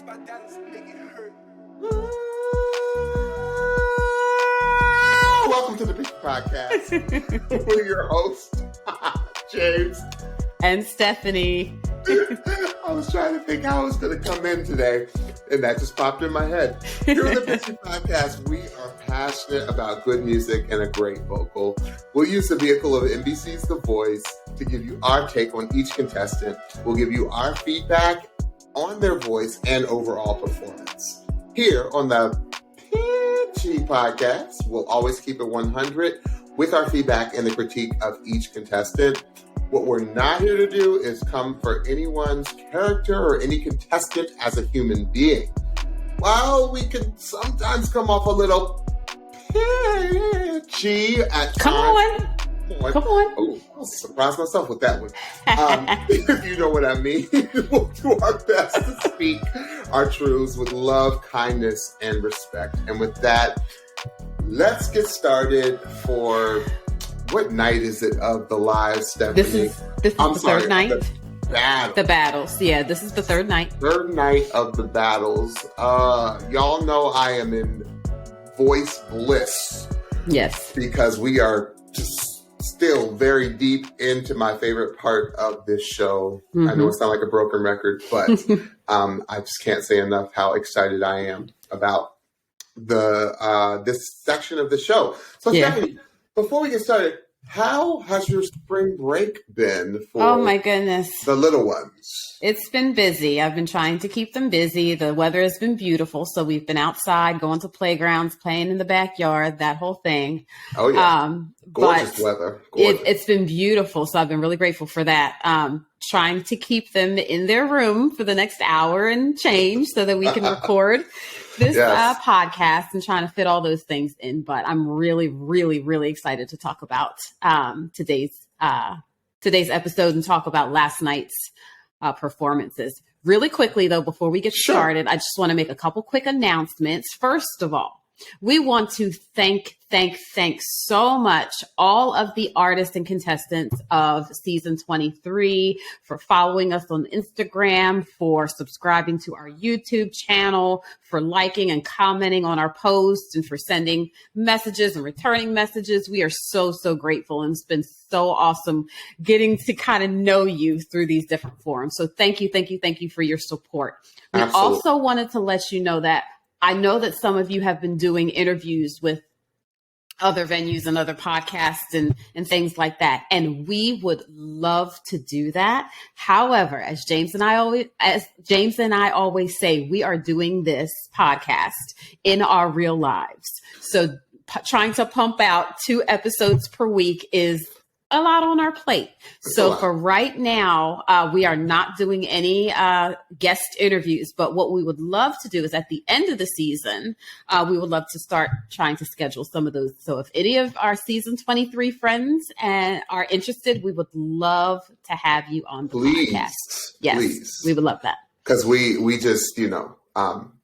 my dad's make it hurt. Welcome to the Pitchy podcast. We're your hosts, James and Stephanie. I was trying to think how I was going to come in today, and that just popped in my head. Here on the Pitchy podcast, we are passionate about good music and a great vocal. We'll use the vehicle of NBC's The Voice to give you our take on each contestant. We'll give you our feedback on their voice and overall performance. Here on the Pitchy podcast, we'll always keep it 100 with our feedback and the critique of each contestant. What we're not here to do is come for anyone's character or any contestant as a human being. While we can sometimes come off a little pitchy at times. Come on. Oh, I'll surprise myself with that one. If you know what I mean. We'll do our best to speak our truths with love, kindness, and respect. And with that, let's get started for... What night is it of the live, Stephanie? This is the third night. The battles. Yeah, this is the third night. Third night of the battles. Y'all know I am in voice bliss. Yes. Because we are just still very deep into my favorite part of this show. Mm-hmm. I know it's not like a broken record, but I just can't say enough how excited I am about this section of the show. So, Stephanie, before we get started, how has your spring break been for my goodness, the little ones? It's been busy. I've been trying to keep them busy. The weather has been beautiful, so we've been outside, going to playgrounds, playing in the backyard, that whole thing. Oh, yeah. Gorgeous weather. It's been beautiful, so I've been really grateful for that. Trying to keep them in their room for the next hour and change so that we can record this podcast and trying to fit all those things in. But I'm really, really, really excited to talk about today's episode and talk about last night's performances. Really quickly, though, before we get started, I just want to make a couple quick announcements. First of all, we want to thank so much all of the artists and contestants of season 23 for following us on Instagram, for subscribing to our YouTube channel, for liking and commenting on our posts, and for sending messages and returning messages. We are so, so grateful, and it's been so awesome getting to kind of know you through these different forums. So thank you for your support. We also wanted to let you know that I know that some of you have been doing interviews with other venues and other podcasts and things like that. And we would love to do that. However, as James and I always say, we are doing this podcast in our real lives. So trying to pump out 2 episodes per week is a lot on our plate. So for right now, we are not doing any guest interviews, but what we would love to do is at the end of the season, we would love to start trying to schedule some of those. So if any of our season 23 friends are interested, we would love to have you on the podcast. Yes, please. We would love that. Because we just,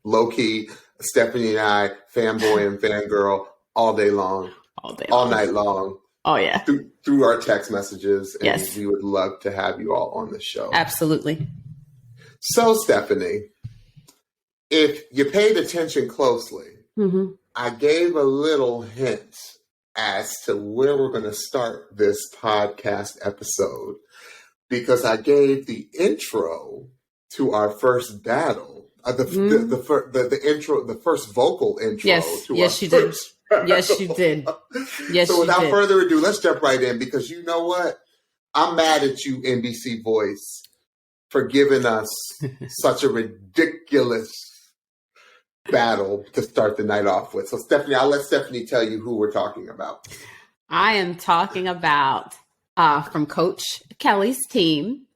low key, Stephanie and I, fanboy and fangirl all day long, all night long. Oh, yeah. Through our text messages. And we would love to have you all on the show. Absolutely. So, Stephanie, if you paid attention closely, I gave a little hint as to where we're going to start this podcast episode, because I gave the intro to our first battle, the intro, the first vocal intro. Yes, you did. Yes, you did. Yes, so without further ado, let's jump right in, because you know what? I'm mad at you, NBC Voice, for giving us such a ridiculous battle to start the night off with. So Stephanie, I'll let Stephanie tell you who we're talking about. I am talking about from Coach Kelly's team.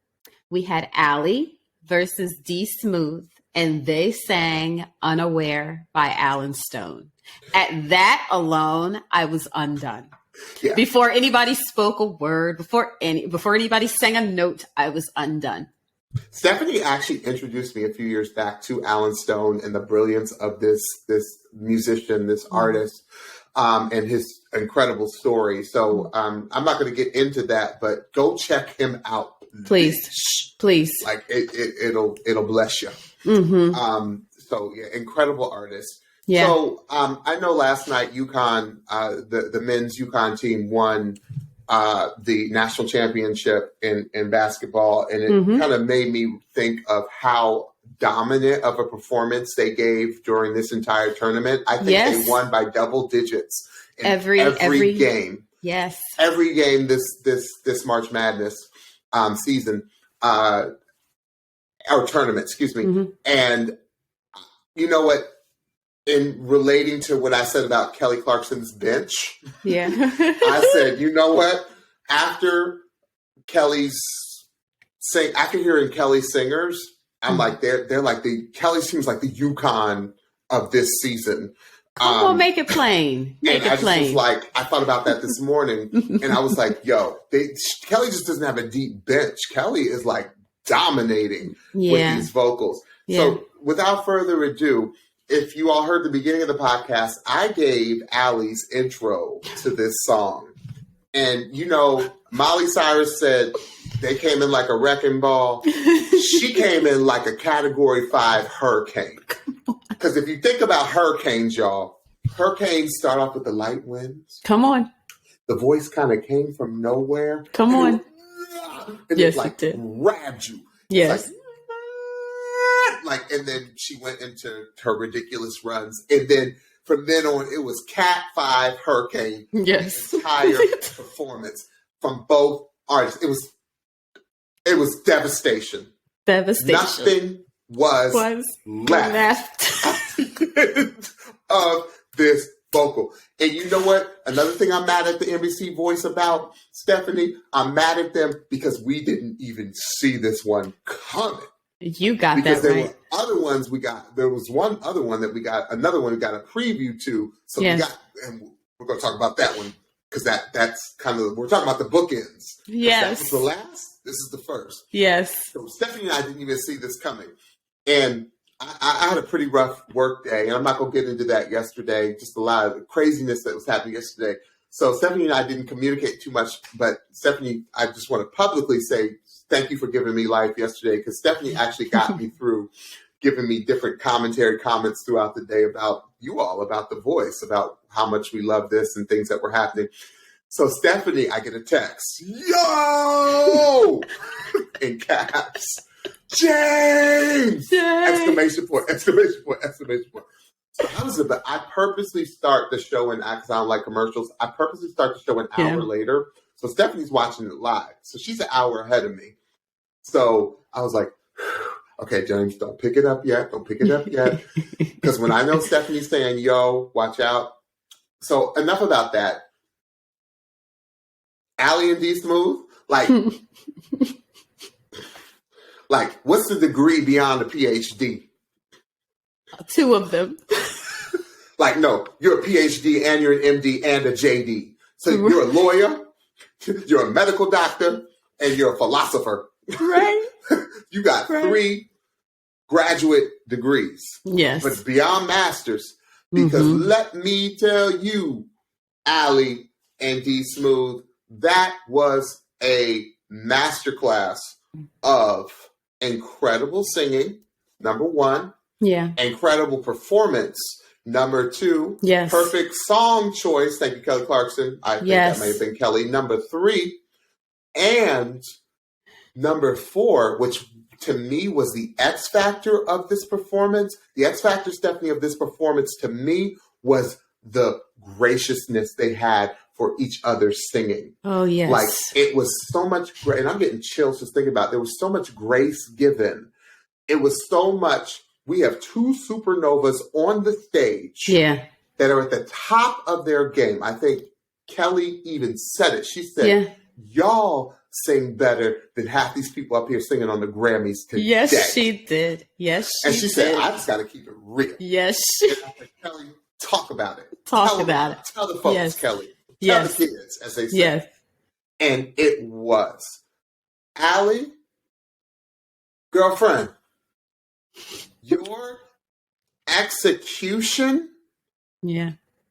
We had Allie versus D Smooth, and they sang Unaware by Alan Stone. At that alone, I was undone. Yeah. Before anybody spoke a word, before anybody sang a note, I was undone. Stephanie actually introduced me a few years back to Alan Stone and the brilliance of this musician, this artist, and his incredible story. So I'm not going to get into that, but go check him out. Please. Like it'll bless you. So yeah, incredible artist. Yeah. So I know last night UConn, the men's UConn team won the national championship in basketball, and it kind of made me think of how dominant of a performance they gave during this entire tournament. I think they won by double digits in every game. Yes, every game this March Madness season or tournament, excuse me. And you know what? In relating to what I said about Kelly Clarkson's bench, I said, you know what? After hearing Kelly's singers, I'm like, they're like Kelly seems like the UConn of this season. Come on, make it plain. I was like, I thought about that this morning, and I was like, yo, Kelly just doesn't have a deep bench. Kelly is like dominating with these vocals. So without further ado, if you all heard the beginning of the podcast, I gave Allie's intro to this song. And, you know, Molly Cyrus said they came in like a wrecking ball. She came in like a Category 5 hurricane. Because if you think about hurricanes, y'all, hurricanes start off with the light winds. Come on. The voice kind of came from nowhere. Come on. And yes, it like it did. Grabbed you. Yes. And then she went into her ridiculous runs. And then from then on, it was Cat 5 Hurricane. Yes. Entire performance from both artists. It was devastation. Nothing was left of this vocal. And you know what? Another thing I'm mad at the NBC Voice about, Stephanie, I'm mad at them because we didn't even see this one coming. You got because that right. There were other ones we got. There was another one we got a preview to. So we got, and we're going to talk about that one because that's kind of, we're talking about the bookends. Yes. That was the last. This is the first. Yes. So Stephanie and I didn't even see this coming. And I had a pretty rough work day, and I'm not going to get into that yesterday. Just a lot of craziness that was happening yesterday. So Stephanie and I didn't communicate too much, but Stephanie, I just want to publicly say thank you for giving me life yesterday, because Stephanie actually got me through giving me different comments throughout the day about you all, about the voice, about how much we love this and things that were happening. So Stephanie, I get a text, yo, in caps, James! Exclamation point. So I purposely start the show, and because I don't like commercials, I purposely start the show an hour later. So Stephanie's watching it live. So she's an hour ahead of me. So I was like, okay, James, don't pick it up yet. Because when I know Stephanie's saying, yo, watch out. So enough about that. Allie and D Smooth, like, what's the degree beyond a PhD? 2 of them. Like, no, you're a PhD and you're an MD and a JD. So you're a lawyer, you're a medical doctor, and you're a philosopher. Right. You got 3 graduate degrees. Yes. But beyond masters, because let me tell you, Allie and D Smooth, that was a masterclass of incredible singing, number 1. Yeah. Incredible performance, number 2. Yes. Perfect song choice. Thank you, Kelly Clarkson. I think that may have been Kelly. Number 3. And number 4, which to me was the X factor of this performance. The X factor, Stephanie, of this performance to me was the graciousness they had for each other's singing. Oh, yes. Like, it was so much great. And I'm getting chills just thinking about it. There was so much grace given. It was so much. We have 2 supernovas on the stage that are at the top of their game. I think Kelly even said it. She said, y'all sing better than half these people up here singing on the Grammys today. Yes, she did. And she said, I just got to keep it real. Yes. And I said, Kelly, talk about it. Tell about it. Tell the folks, Kelly. Tell the kids, as they say. Yes. And it was. Allie, girlfriend, your execution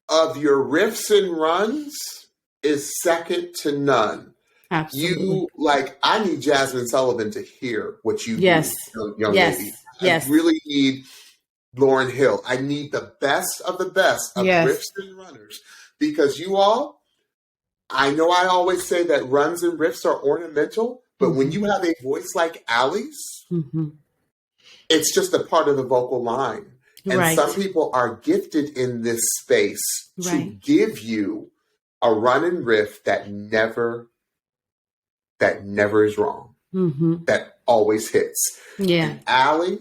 of your riffs and runs is second to none. Absolutely. I need Jasmine Sullivan to hear what you do, young lady. I really need Lauryn Hill. I need the best of riffs and runners. Because you all, I know I always say that runs and riffs are ornamental, but when you have a voice like Allie's, it's just a part of the vocal line. And some people are gifted in this space to give you a run and riff that never is wrong. That always hits. Yeah. And Allie,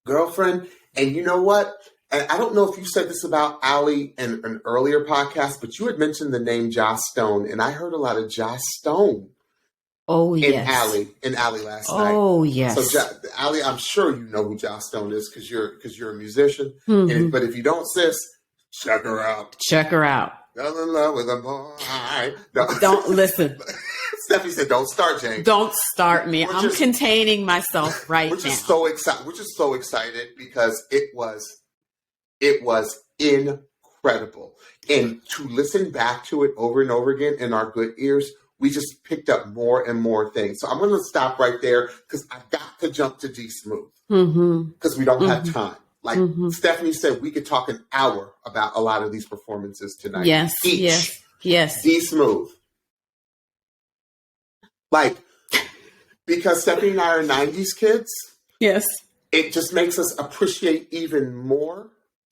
girlfriend, and you know what? And I don't know if you said this about Allie in an earlier podcast, but you had mentioned the name Joss Stone, and I heard a lot of Joss Stone. In Allie last night. Oh yes. So Allie, I'm sure you know who Joss Stone is because you're a musician. But if you don't, sis, check her out. Check her out. Fell in love with a boy. No. Don't listen. Stephanie said, "Don't start, James. Don't start me. I'm containing myself right now." We're just so excited because it was incredible, and to listen back to it over and over again in our good ears. We just picked up more and more things. So I'm going to stop right there because I've got to jump to D Smooth because we don't have time. Like Stephanie said, we could talk an hour about a lot of these performances tonight. Yes. D Smooth. Like, because Stephanie and I are 90s kids. Yes. It just makes us appreciate even more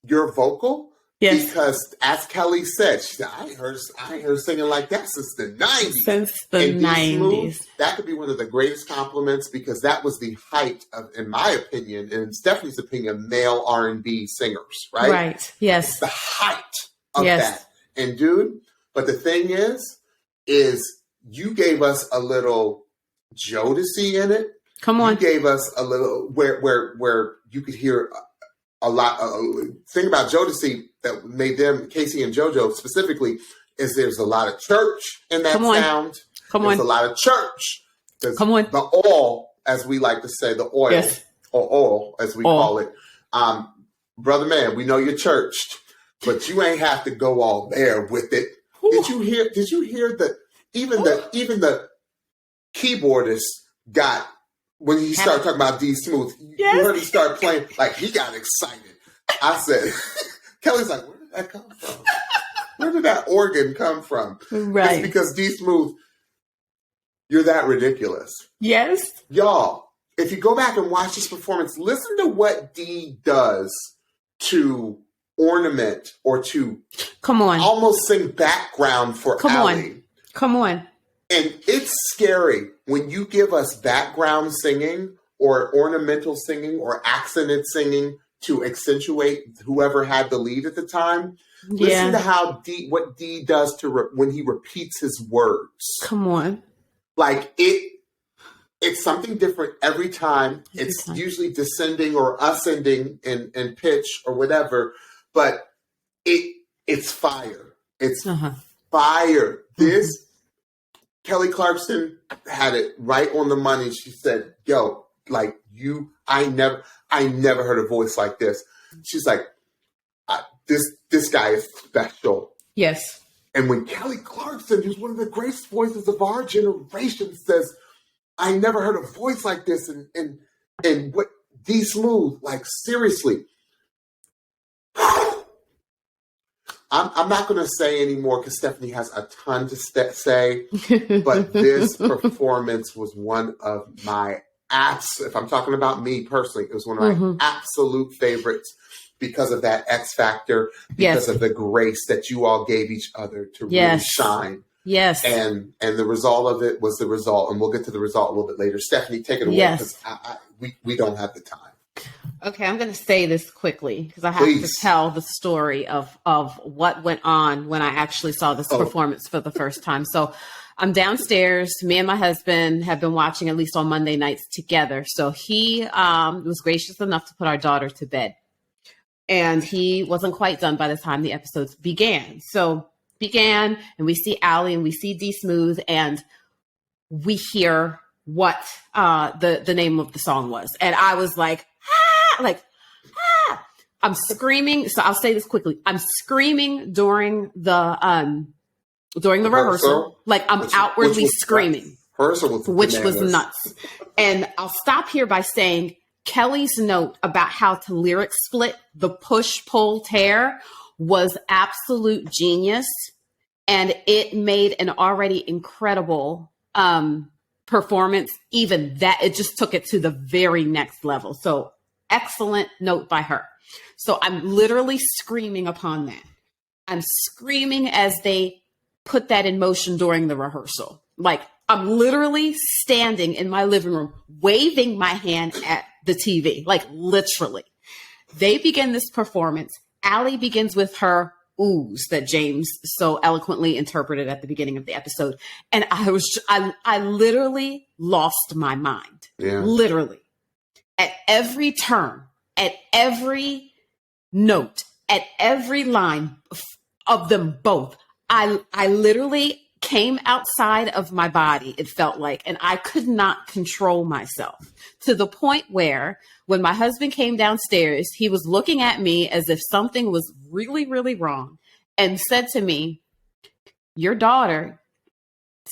your vocal. Yes. Because as Kelly said, I ain't heard her singing like that since the 90s. Since the 90s. Smooth, that could be one of the greatest compliments because that was the height of, in my opinion, and in Stephanie's opinion, male R&B singers, right? Right, yes. It's the height of that. And dude, but the thing is you gave us a little Jodeci in it. Come on. You gave us a little, where you could hear a lot. Thing about Jodeci that made them, Casey and JoJo specifically, is there's a lot of church in that sound. There's a lot of church. Come on. The oil, as we like to say, the oil, or oil, as we call it. Brother man, we know you're churched, but you ain't have to go all there with it. Ooh. Did you hear that even the keyboardist got, when he started talking about D Smooth, you heard him start playing, like he got excited. I said, Kelly's like, where did that come from? Where did that organ come from? Right. It's because D Smooth, you're that ridiculous. Yes. Y'all, if you go back and watch this performance, listen to what D does to ornament or to almost sing background for Allie. Come on. And it's scary when you give us background singing or ornamental singing or accented singing to accentuate whoever had the lead at the time. Yeah. Listen to what D does to when he repeats his words. Come on. Like it's something different every time. It's usually descending or ascending in pitch or whatever, but it's fire. It's fire. This Kelly Clarkson had it right on the money. She said, yo, like I never heard a voice like this. She's like, this guy is special. Yes. And when Kelly Clarkson, who's one of the greatest voices of our generation, says, I never heard a voice like this, and what D Smooth, like seriously. I'm not going to say anymore because Stephanie has a ton to say, but this performance was one of my if I'm talking about me personally, it was one of my absolute favorites because of that X factor, because of the grace that you all gave each other to really shine. Yes. And the result of it was the result, and we'll get to the result a little bit later. Stephanie, take it away because we don't have the time. Okay, I'm going to say this quickly because I have to tell the story of what went on when I actually saw this performance for the first time. So I'm downstairs. Me and my husband have been watching at least on Monday nights together. So he was gracious enough to put our daughter to bed. And he wasn't quite done by the time the episodes began. So began, and we see Allie and we see D Smooth, and we hear what the name of the song was. And I was like, I'm screaming. So I'll say this quickly. I'm screaming during the rehearsal. Like I'm outwardly screaming. Which was nuts. And I'll stop here by saying Kelly's note about how to lyric split the push, pull, tear was absolute genius. And it made an already incredible performance. Even that, it just took it to the very next level. So excellent note by her. So I'm literally screaming upon that. I'm screaming as they put that in motion during the rehearsal. Like, I'm literally standing in my living room, waving my hand at the TV, like literally. They begin this performance. Allie begins with her oohs that James so eloquently interpreted at the beginning of the episode. And I literally lost my mind. Yeah. Literally. At every turn, at every note, at every line of them both, I literally came outside of my body, it felt like, and I could not control myself, to the point where when my husband came downstairs, he was looking at me as if something was really, really wrong and said to me, your daughter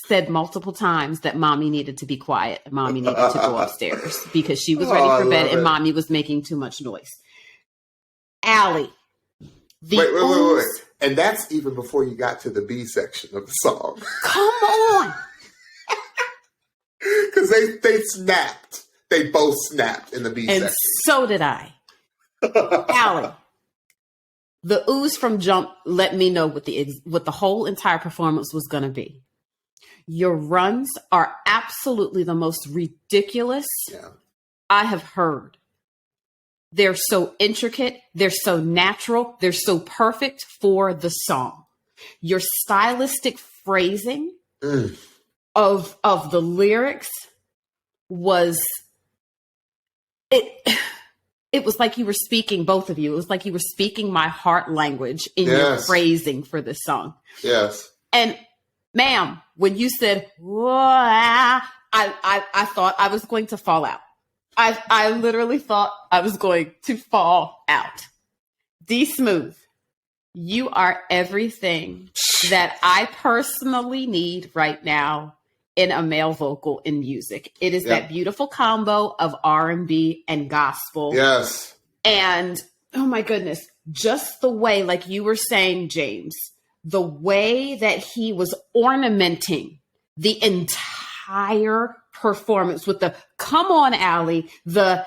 said multiple times that mommy needed to be quiet. Mommy needed to go upstairs because she was ready for bed and mommy was making too much noise. Allie. Wait. And that's even before you got to the B section of the song. Come on. Because they snapped. They both snapped in the B section. And so did I. Allie. The ooze from jump let me know what the whole entire performance was going to be. Your runs are absolutely the most ridiculous I have heard. They're so intricate. They're so natural. They're so perfect for the song. Your stylistic phrasing of the lyrics was it was like you were speaking, both of you. It was like you were speaking my heart language in your phrasing for this song. Yes. And ma'am, when you said, I thought I was going to fall out. I literally thought I was going to fall out. D Smooth, you are everything that I personally need right now in a male vocal in music. It is that beautiful combo of R&B and gospel. Yes. And oh my goodness, just the way, like you were saying, James, the way that he was ornamenting the entire performance with the come on, Allie, the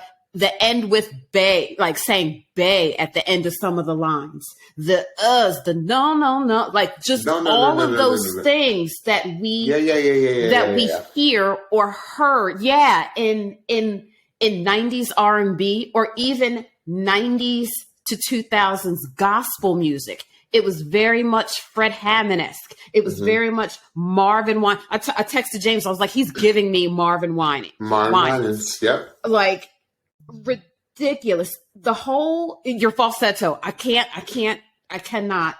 end with bae, like saying bae at the end of some of the lines, the the no, like just all of those things that we we hear or heard, in 90s R&B or even 90s to 2000s gospel music. It was very much Fred Hammond-esque. It was very much Marvin Wine. I texted James. I was like, he's giving me Marvin Wine. Yep. Like, ridiculous. The whole, your falsetto. I cannot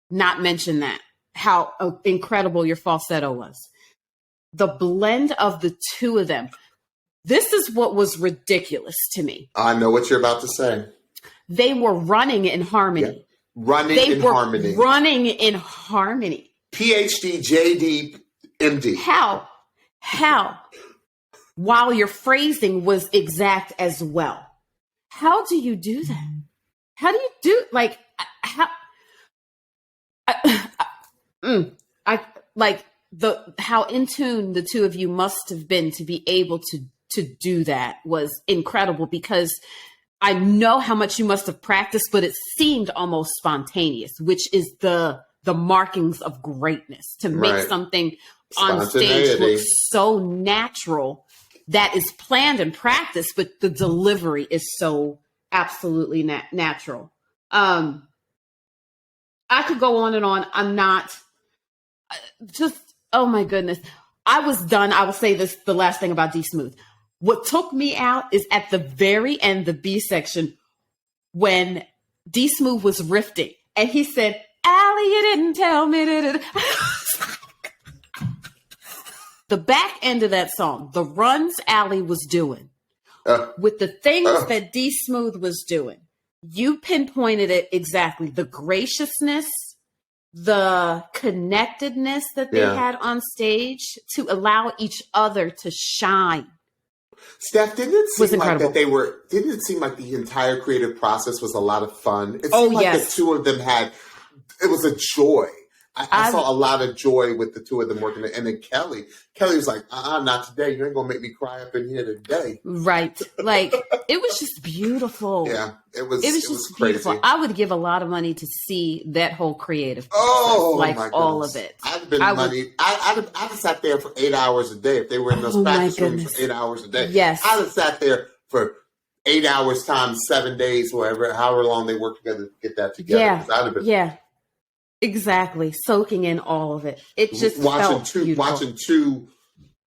not mention that. How incredible your falsetto was. The blend of the two of them. This is what was ridiculous to me. I know what you're about to say. They were running in harmony. Yeah. Running in harmony. PhD, JD, MD. How? While your phrasing was exact as well. How do you do that? How do you do, like, how? How in tune the two of you must have been to be able to do that was incredible, because I know how much you must have practiced, but it seemed almost spontaneous, which is the markings of greatness, to make something on stage look so natural that is planned and practiced, but the delivery is so absolutely natural. I could go on and on. I'm not just, oh my goodness. I was done. I will say this, the last thing about D Smooth. What took me out is at the very end, the B section, when D Smooth was riffing and he said, Allie, you didn't tell me. The back end of that song, the runs Allie was doing, with the things that D Smooth was doing, you pinpointed it exactly. The graciousness, the connectedness that they had on stage to allow each other to shine. Steph, didn't it was seem like incredible. didn't it seem like the entire creative process was a lot of fun? It Oh, seemed like yes. the two of them it was a joy. I saw a lot of joy with the two of them working. And then Kelly was like, not today. You ain't going to make me cry up in here today. Right. Like, it was just beautiful. Yeah, it was just crazy. Beautiful. I would give a lot of money to see that whole creative process. Oh, like my all goodness. of it. I'd have been money. I'd have sat there for 8 hours a day if they were in those practice rooms for 8 hours a day. Yes. I'd have sat there for 8 hours times 7 days, however long they work together to get that together. Yeah. I'd have been, yeah. Exactly. Soaking in all of it. It just watching felt beautiful. Watching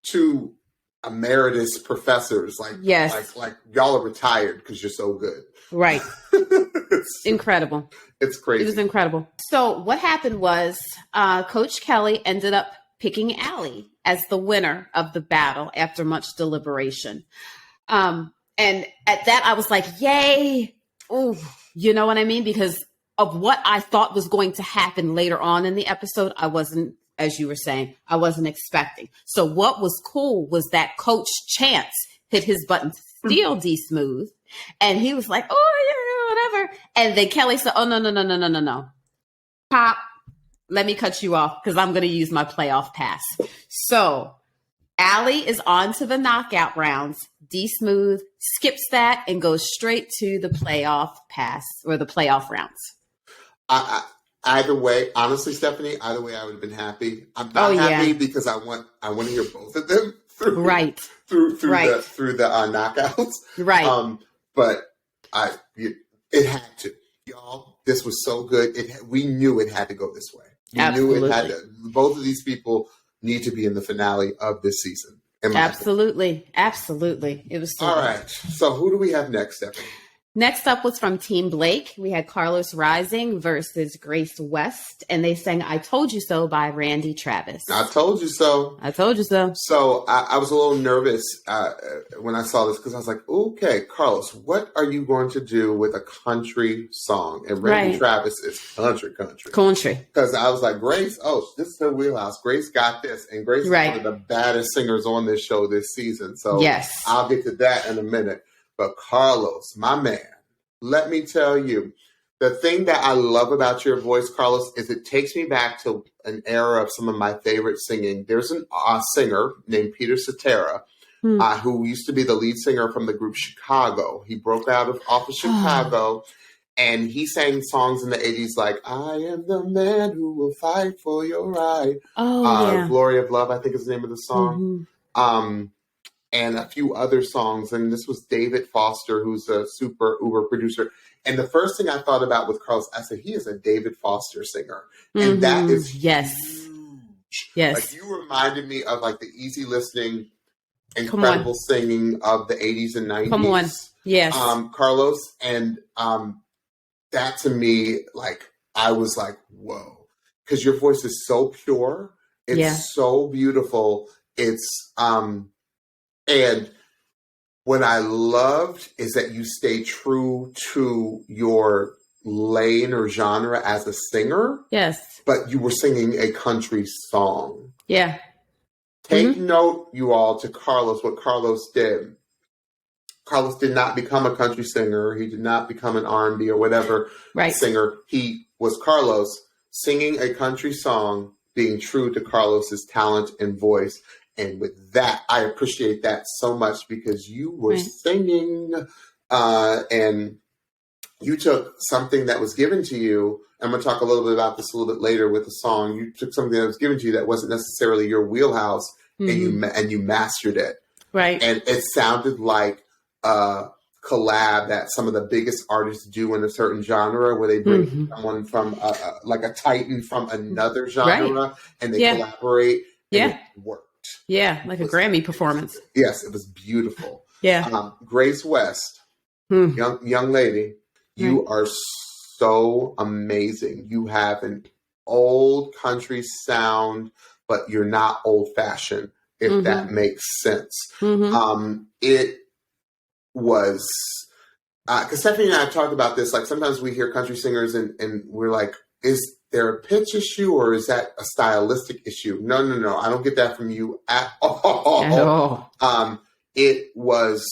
two emeritus professors like y'all are retired because you're so good. Right. Incredible. It's crazy. It was incredible. So what happened was Coach Kelly ended up picking Allie as the winner of the battle after much deliberation. And at that, I was like, yay. Ooh, you know what I mean? Because of what I thought was going to happen later on in the episode, I wasn't, as you were saying, I wasn't expecting. So what was cool was that Coach Chance hit his button to steal D Smooth. And he was like, oh, yeah, whatever. And then Kelly said, oh, no. Pop, let me cut you off because I'm going to use my playoff pass. So Allie is on to the knockout rounds. D Smooth skips that and goes straight to the playoff pass or the playoff rounds. Either way, honestly, Stephanie, either way, I would have been happy. I'm not happy because I want to hear both of them through the knockouts. Right. But it had to, y'all. This was so good. We knew it had to go this way. Absolutely. Knew it had to. Both of these people need to be in the finale of this season. Absolutely. It was so all good. right. So who do we have next, Stephanie? Next up was from Team Blake. We had Carlos Rising versus Grace West, and they sang I Told You So by Randy Travis. I told you so. I told you so. So I was a little nervous when I saw this because I was like, okay, Carlos, what are you going to do with a country song? And Randy Travis is country. Because I was like, Grace, this is her wheelhouse. Grace got this. And Grace is one of the baddest singers on this show this season. So I'll get to that in a minute. But Carlos, my man, let me tell you, the thing that I love about your voice, Carlos, is it takes me back to an era of some of my favorite singing. There's a singer named Peter Cetera, who used to be the lead singer from the group Chicago. He broke off of Chicago, and he sang songs in the 80s like, I am the man who will fight for your right. Glory of Love, I think is the name of the song. Mm-hmm. And a few other songs. And this was David Foster, who's a super uber producer. And the first thing I thought about with Carlos, I said, he is a David Foster singer. And that is huge. Yes. Like, you reminded me of like the easy listening, incredible singing of the 80s and 90s. Come on. Yes. Carlos. And that to me, like, I was like, whoa. Because your voice is so pure. It's so beautiful. It's and what I loved is that you stay true to your lane or genre as a singer. Yes. But you were singing a country song. Yeah. Take note, you all, to Carlos, what Carlos did. Carlos did not become a country singer. He did not become an R&B or whatever singer. He was Carlos singing a country song, being true to Carlos's talent and voice. And with that, I appreciate that so much because you were singing and you took something that was given to you. I'm going to talk a little bit about this a little bit later with the song. You took something that was given to you that wasn't necessarily your wheelhouse and you mastered it. Right. And it sounded like a collab that some of the biggest artists do in a certain genre where they bring someone from like a titan from another genre and they collaborate and it worked. Yeah, like a Grammy performance. Yes, it was beautiful. Yeah. Grace West, young lady, you are so amazing. You have an old country sound, but you're not old fashioned, if that makes sense. It was, because Stephanie and I have talked about this, like sometimes we hear country singers and we're like, is there a pitch issue or is that a stylistic issue? No. I don't get that from you at all. It was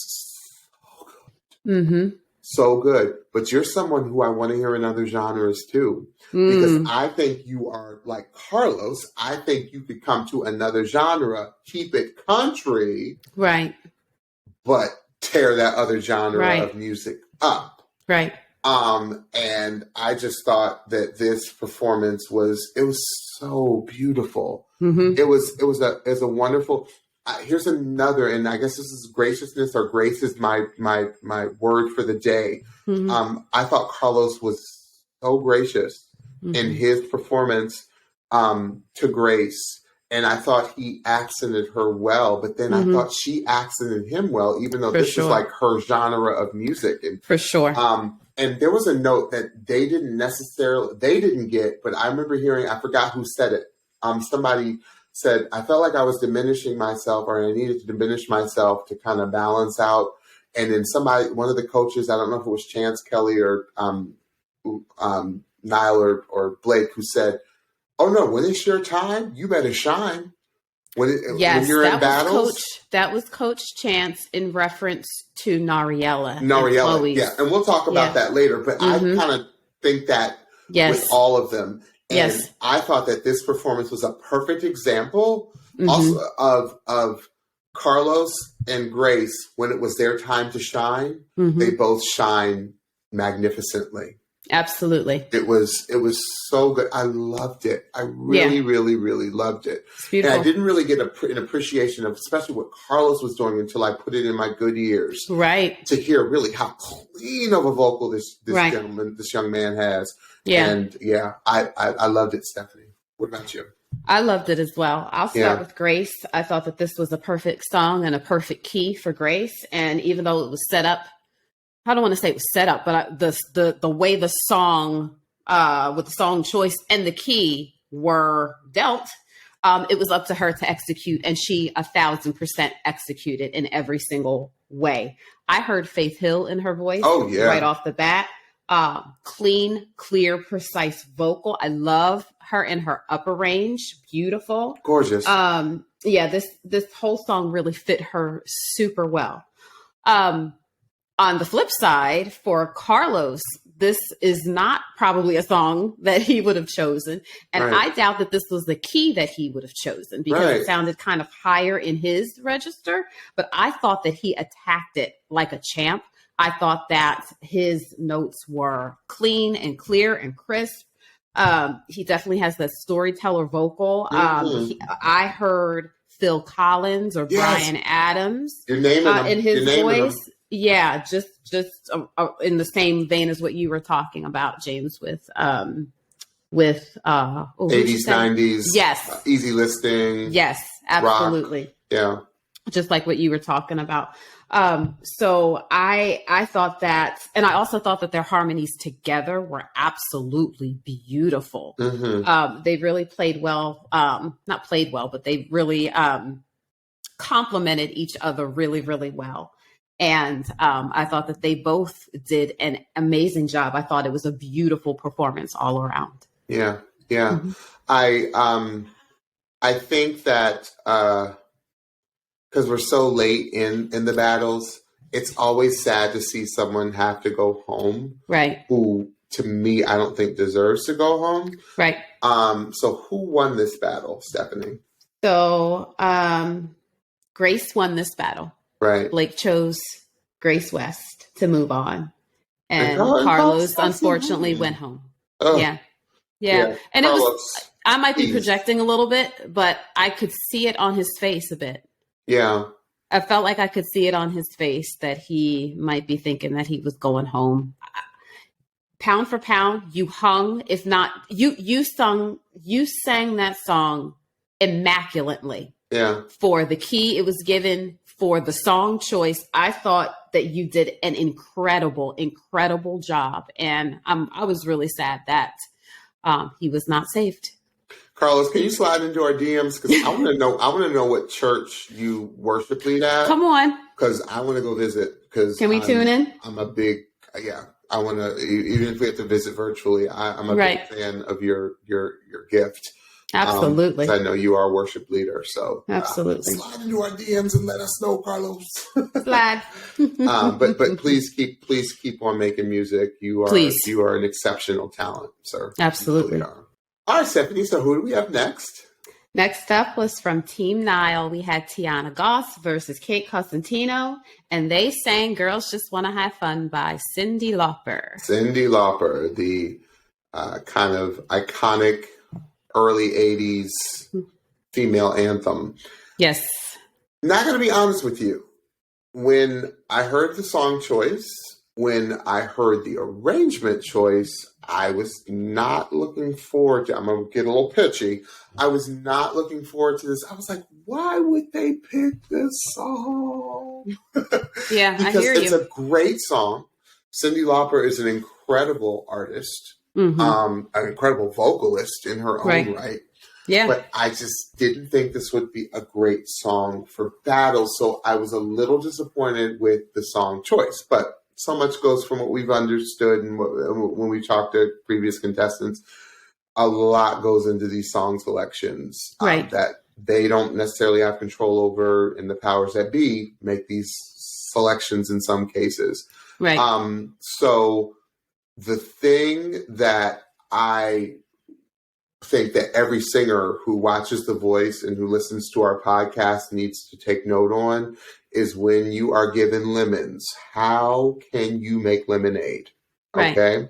so good. But you're someone who I want to hear in other genres too. Because I think you are like Carlos. I think you could come to another genre, keep it country. Right. But tear that other genre of music up. Right. And I just thought that this performance was so beautiful. It was a wonderful, here's another, and I guess this is graciousness, or grace is my word for the day. I thought Carlos was so gracious in his performance, to Grace. And I thought he accented her well, but then I thought she accented him well, even though this is like her genre of music. And, for sure. And there was a note that they didn't get, but I remember hearing, I forgot who said it. Somebody said, I felt like I was diminishing myself, or I needed to diminish myself to kind of balance out. And then one of the coaches, I don't know if it was Chance Kelly or Niall or Blake, who said, oh no, when it's your time, you better shine. When you're in battles. That was Coach Chance in reference to NariYella. Yeah. And we'll talk about that later, but I kind of think that with all of them. And I thought that this performance was a perfect example also of Carlos and Grace. When it was their time to shine, they both shine magnificently. Absolutely. It was so good. I loved it. I really, really, really loved it. It's beautiful. And I didn't really get an appreciation of especially what Carlos was doing until I put it in my good ears. Right. To hear really how clean of a vocal this young man has. Yeah. And I loved it, Stephanie. What about you? I loved it as well. I'll start with Grace. I thought that this was a perfect song and a perfect key for Grace. And even though it was set up, I don't want to say it was set up, but the way the song, with the song choice and the key were dealt, it was up to her to execute, and she 1,000% executed in every single way. I heard Faith Hill in her voice right off the bat. Clean, clear, precise vocal. I love her in her upper range. Beautiful. Gorgeous. This whole song really fit her super well. On the flip side, for Carlos, this is not probably a song that he would have chosen. And I doubt that this was the key that he would have chosen, because it sounded kind of higher in his register. But I thought that he attacked it like a champ. I thought that his notes were clean and clear and crisp. He definitely has that storyteller vocal. I heard Phil Collins or Bryan Adams in his voice. Yeah, just in the same vein as what you were talking about, James, with 80s, 90s, easy listening. Yes, absolutely. Rock. Yeah. Just like what you were talking about. So I thought that, and I also thought that their harmonies together were absolutely beautiful. They really played well, not played well, but they really complemented each other really, really well. And I thought that they both did an amazing job. I thought it was a beautiful performance all around. Yeah. I think that because we're so late in the battles, it's always sad to see someone have to go home. Right. Who, to me, I don't think deserves to go home. Right. So who won this battle, Stephanie? So Grace won this battle. Right. Blake chose Grace West to move on. And Carlos unfortunately went home. Oh. Yeah. And Carlos, I might be projecting a little bit, but I could see it on his face a bit. Yeah. I felt like I could see it on his face that he might be thinking that he was going home. Pound for pound, you hung. If not, you sang that song immaculately. Yeah. For the key it was given, for the song choice, I thought that you did an incredible, incredible job. And I was really sad that he was not saved. Carlos, can you slide into our DMs? Because I want to know what church you worship lead at. Come on. Because I want to go visit. Can we tune in? I'm a big, I want to, even if we have to visit virtually, I'm a big fan of your gift. Absolutely. I know you are a worship leader, so absolutely slide into our DMs and let us know, Carlos. Slide. But please keep on making music. You are an exceptional talent, sir. Absolutely. You really are. All right, Stephanie. So who do we have next? Next up was from Team Nile. We had Tiana Goss versus Kate Cosentino, and they sang "Girls Just Want to Have Fun" by Cyndi Lauper. Cyndi Lauper, the kind of iconic early 80s female anthem. Yes. Not going to be honest with you. When I heard the song choice, when I heard the arrangement choice, I was not looking forward to, I'm going to get a little pitchy. I was not looking forward to this. I was like, why would they pick this song? Yeah, because I hear you. It's a great song. Cyndi Lauper is an incredible artist, an incredible vocalist in her own right. Yeah. But I just didn't think this would be a great song for battle. So I was a little disappointed with the song choice. But so much goes from what we've understood and when we talked to previous contestants, a lot goes into these song selections that they don't necessarily have control over, and the powers that be make these selections in some cases. Right. So the thing that I think that every singer who watches The Voice and who listens to our podcast needs to take note on is when you are given lemons, how can you make lemonade? Right. Okay.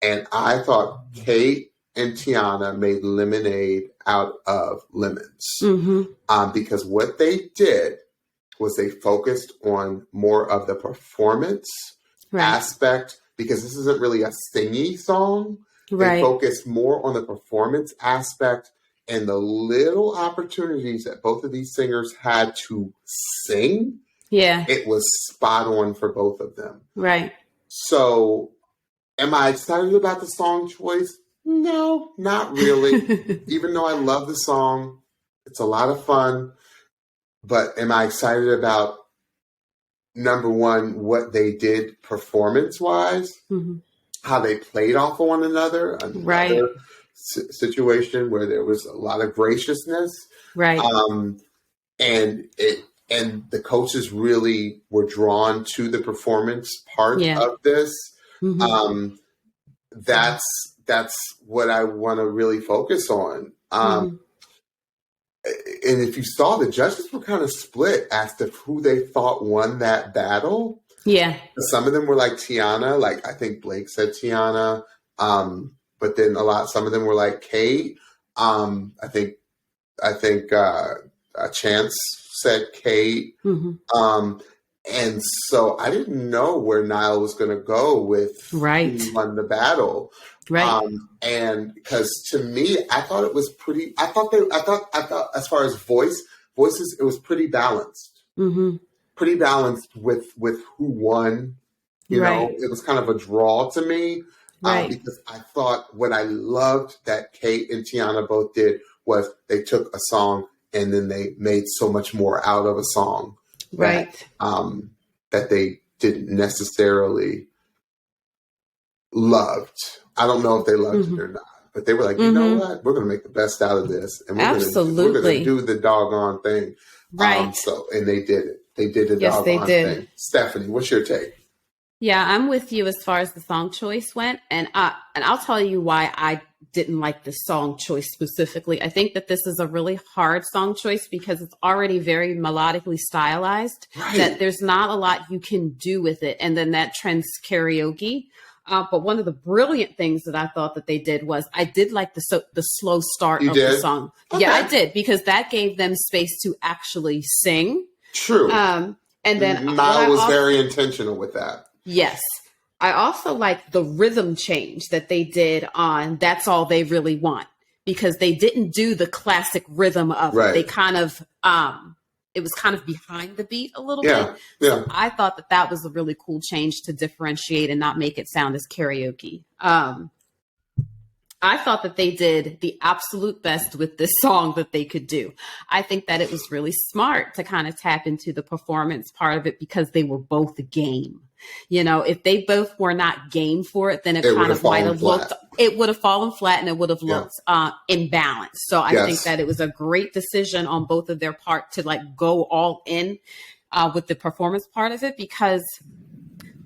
And I thought Kate and Tiana made lemonade out of lemons. Because what they did was they focused on more of the performance aspect, because this isn't really a singy song. They focused more on the performance aspect and the little opportunities that both of these singers had to sing. Yeah. It was spot on for both of them. Right. So am I excited about the song choice? No, not really. Even though I love the song, it's a lot of fun. But am I excited about, number one, what they did performance-wise? How they played off of one another, another situation where there was a lot of graciousness, and the coaches really were drawn to the performance part of this. That's what I want to really focus on. And if you saw, the judges were kind of split as to who they thought won that battle. Yeah. Some of them were like Tiana, like I think Blake said Tiana, but then some of them were like Kate. I think Chance said Kate. And so I didn't know where Niall was going to go with who won the battle. And because to me, I thought it was pretty. I thought as far as voices, it was pretty balanced. Pretty balanced with who won. You know, it was kind of a draw to me because I thought what I loved that Kate and Tiana both did was they took a song and then they made so much more out of a song that they didn't necessarily loved. I don't know if they loved it or not, but they were like, you know what, we're going to make the best out of this, and we're going to do the doggone thing. And they did it. They did the doggone thing. Stephanie, what's your take? Yeah, I'm with you as far as the song choice went. And I'll tell you why I didn't like the song choice specifically. I think that this is a really hard song choice because it's already very melodically stylized, that there's not a lot you can do with it. And then that trends karaoke. But one of the brilliant things that I thought that they did was I did like the slow start of the song. Okay. Yeah, I did, because that gave them space to actually sing. True. And then Niall was very intentional with that. Yes. I also like the rhythm change that they did on That's All They Really Want, because they didn't do the classic rhythm of it. They kind of, it was kind of behind the beat a little bit. So I thought that was a really cool change to differentiate and not make it sound as karaoke. I thought that they did the absolute best with this song that they could do. I think that it was really smart to kind of tap into the performance part of it because they were both game. You know, if they both were not game for it, then it kind of might have looked, it would have fallen flat and it would have looked imbalanced. So I think that it was a great decision on both of their part to like go all in with the performance part of it because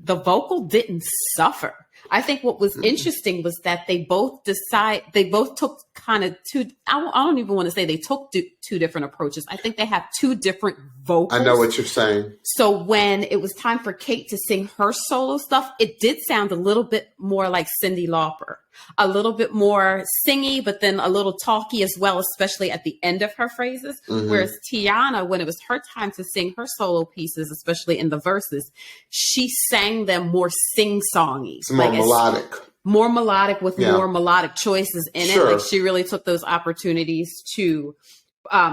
the vocal didn't suffer. I think what was interesting was that they both took kind of I don't even want to say they took two different approaches. I think they have two different vocals. I know what you're saying. So when it was time for Kate to sing her solo stuff, it did sound a little bit more like Cyndi Lauper, a little bit more singy, but then a little talky as well, especially at the end of her phrases. Mm-hmm. Whereas Tiana, when it was her time to sing her solo pieces, especially in the verses, she sang them more sing-songy. It's more melodic. More melodic with more melodic choices in it. Like she really took those opportunities to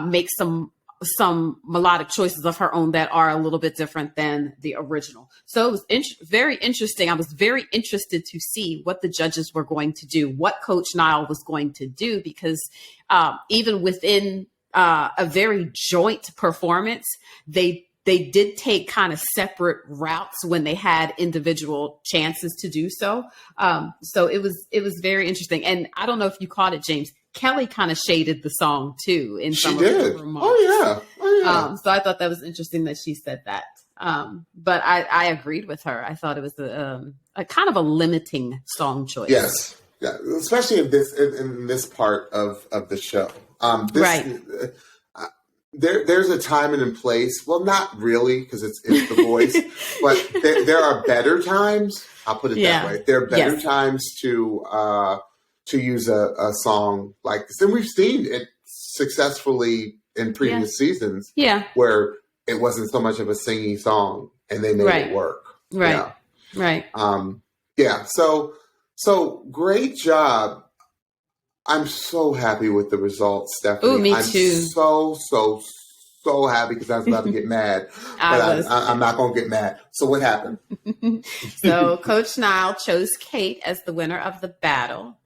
make some melodic choices of her own that are a little bit different than the original. So it was very interesting. I was very interested to see what the judges were going to do, what Coach Niall was going to do, because even within a very joint performance, they did take kind of separate routes when they had individual chances to do so. So it was very interesting. And I don't know if you caught it, James. Kelly kind of shaded the song too in some of her remarks. Oh yeah. So I thought that was interesting that she said that. But I agreed with her. I thought it was a kind of a limiting song choice. Yes, yeah, especially in this part of the show. Right. There's a time and a place. Well, not really, because it's the voice, but there are better times. I'll put it that way. There are better times to use a song like this. And we've seen it successessly in previous seasons where it wasn't so much of a singy song and they made it work. Right. Yeah. Right. So great job. I'm so happy with the results, Stephanie. Ooh, me too. I'm so happy because I was about to get mad, but I'm not going to get mad. So what happened? So Coach Niall chose Kate as the winner of the battle.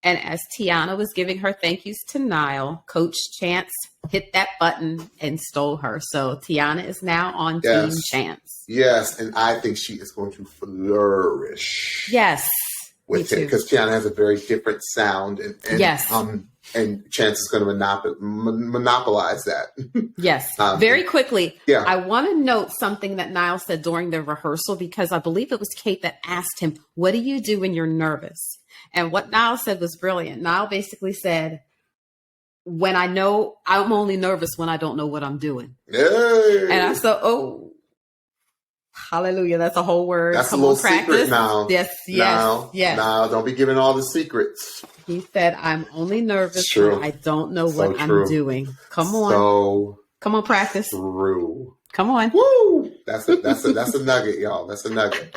And as Tiana was giving her thank yous to Niall, Coach Chance hit that button and stole her. So Tiana is now on Team Chance. Yes, and I think she is going to flourish. Yes. With it, because Tiana has a very different sound, and Chance is going to monopolize that. Yes, very quickly. Yeah, I want to note something that Niall said during the rehearsal because I believe it was Kate that asked him, "What do you do when you're nervous?" And what Niall said was brilliant. Niall basically said, "When I know I'm only nervous when I don't know what I'm doing." Yay. And I said, "Oh." Hallelujah. That's a whole word. That's a little secret now. Yes. Now, don't be giving all the secrets. He said, I'm only nervous when I don't know what I'm doing. Come on. Come on, practice. True. Come on. Woo! That's a nugget, y'all. That's a nugget.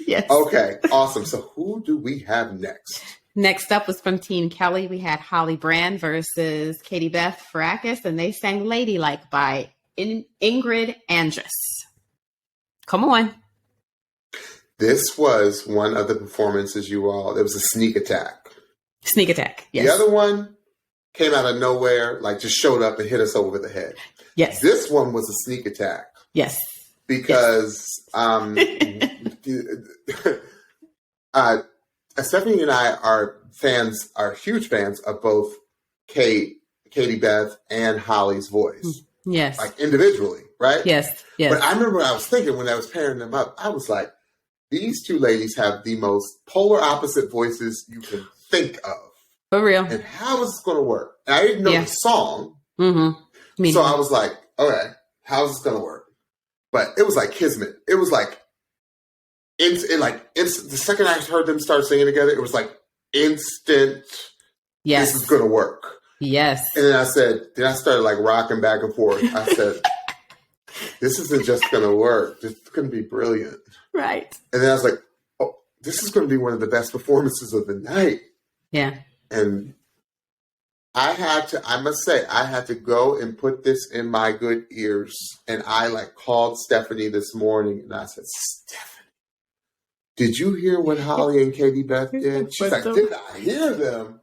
Yes. Okay, awesome. So who do we have next? Next up was from Team Kelly. We had Holly Brand versus Katie Beth Farrakis, and they sang Ladylike by Ingrid Andress. Come on. This was one of the performances it was a sneak attack. Sneak attack, yes. The other one came out of nowhere, like just showed up and hit us over the head. Yes. This one was a sneak attack. Yes. Because Stephanie and I are huge fans of both Katie Beth and Holly's voice. Yes. Like individually, right? Yes. But I remember I was thinking when I was pairing them up, I was like, these two ladies have the most polar opposite voices you can think of. For real. And how is this going to work? And I didn't know the song. Mm-hmm. So I was like, okay, how is this going to work? But it was like kismet. It was like, the second I heard them start singing together, it was like instant, this is going to work. Yes. And then I started like rocking back and forth. I said, this isn't just going to work. This is going to be brilliant. Right. And then I was like, oh, this is going to be one of the best performances of the night. Yeah. And I had to go and put this in my good ears. And I called Stephanie this morning and I said, Stephanie, did you hear what Holly and Katie Beth did? She's like, did I hear them?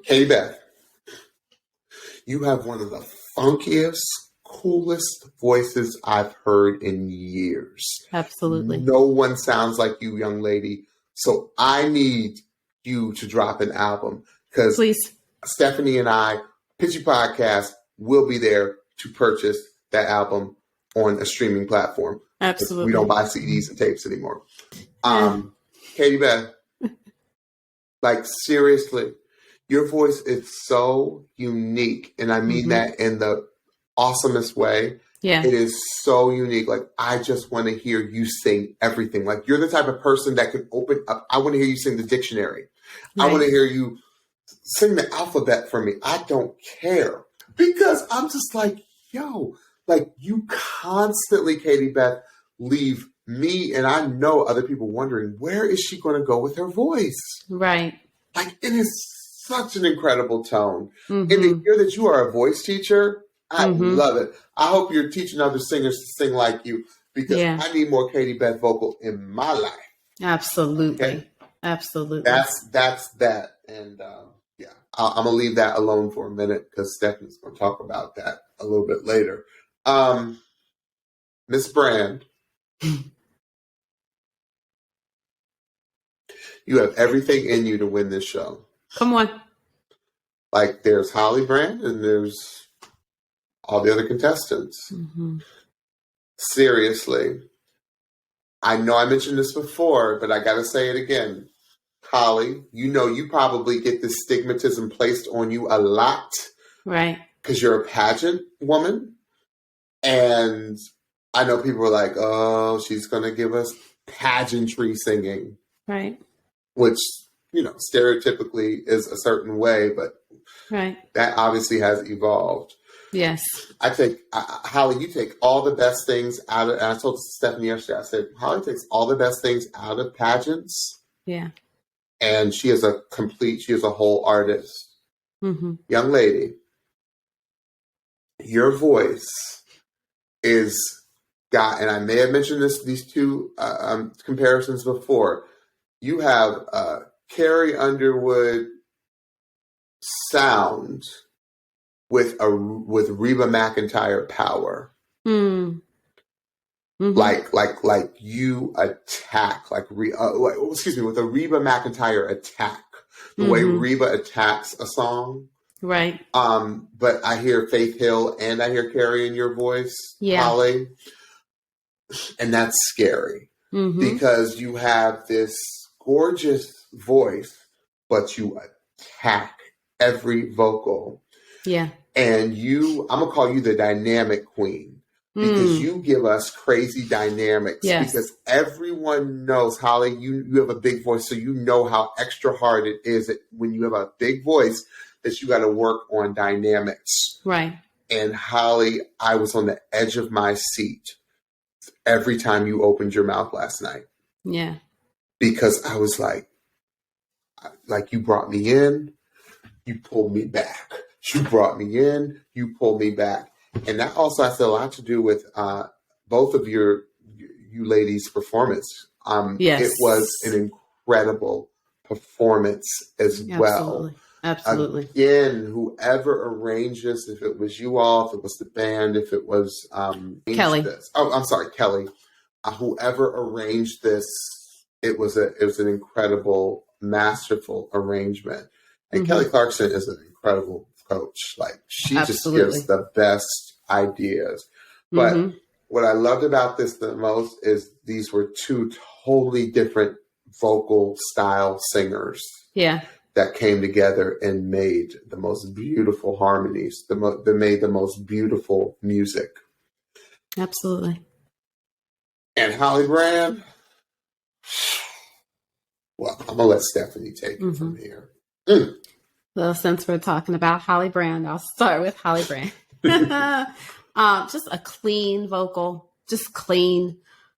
Hey, Beth, you have one of the funkiest, coolest voices I've heard in years. Absolutely. No one sounds like you, young lady. So I need you to drop an album because Stephanie and I, Pitchy Podcast, will be there to purchase that album on a streaming platform. Absolutely. We don't buy CDs and tapes anymore. Katie Beth, like seriously, your voice is so unique. And I mean that in the awesomest way. Yeah. It is so unique. Like, I just want to hear you sing everything. Like, you're the type of person that can open up. I want to hear you sing the dictionary. Right. I want to hear you sing the alphabet for me. I don't care. Because I'm just like, yo, like, you constantly, Katie Beth, leave me and I know other people wondering, where is she going to go with her voice? Right. Like, it is such an incredible tone. And to hear that you are a voice teacher, I love it. I hope you're teaching other singers to sing like you, because I need more Katie Beth vocal in my life. Absolutely. Okay? Absolutely. That's that. And I'm going to leave that alone for a minute because Stephanie's going to talk about that a little bit later. Miss Brand, you have everything in you to win this show. Come on. Like, there's Holly Brand and there's all the other contestants. Seriously. I know I mentioned this before, but I got to say it again. Holly, you know you probably get this stigmatism placed on you a lot. Right. Because you're a pageant woman. And I know people are like, oh, she's going to give us pageantry singing. Right. Which, you know, stereotypically is a certain way, but that obviously has evolved. Yes. I think, Holly, you take all the best things out of, and I told Stephanie yesterday, I said, Holly takes all the best things out of pageants. Yeah. And she is a whole artist. Young lady, your voice and I may have mentioned these two comparisons before. You have Carrie Underwood sound with Reba McEntire power. Like you attack, with a Reba McEntire attack, the way Reba attacks a song. Right. But I hear Faith Hill and I hear Carrie in your voice, Holly. And that's scary because you have this gorgeous voice, but you attack every vocal. Yeah. And I'm going to call you the dynamic queen because you give us crazy dynamics. Yes. Because everyone knows, Holly, you have a big voice, so you know how extra hard it is when you have a big voice that you got to work on dynamics. Right. And Holly, I was on the edge of my seat every time you opened your mouth last night. Yeah. Because I was like you brought me in, you pulled me back. You brought me in, you pulled me back. And that also has a lot to do with both of you ladies' performance. Yes. It was an incredible performance as well. Absolutely. Again, whoever arranged this, if it was you all, if it was the band, if it was Kelly. Kelly. Whoever arranged this, it was an incredible, masterful arrangement. And Kelly Clarkson is an incredible coach. Like, she just gives the best ideas. But what I loved about this the most is these were two totally different vocal style singers. Yeah. That came together and made the most beautiful harmonies, that made the most beautiful music. Absolutely. And Holly Brand, well, I'm going to let Stephanie take it from here. Well, since we're talking about Holly Brand, I'll start with Holly Brand. Just a clean vocal, just clean,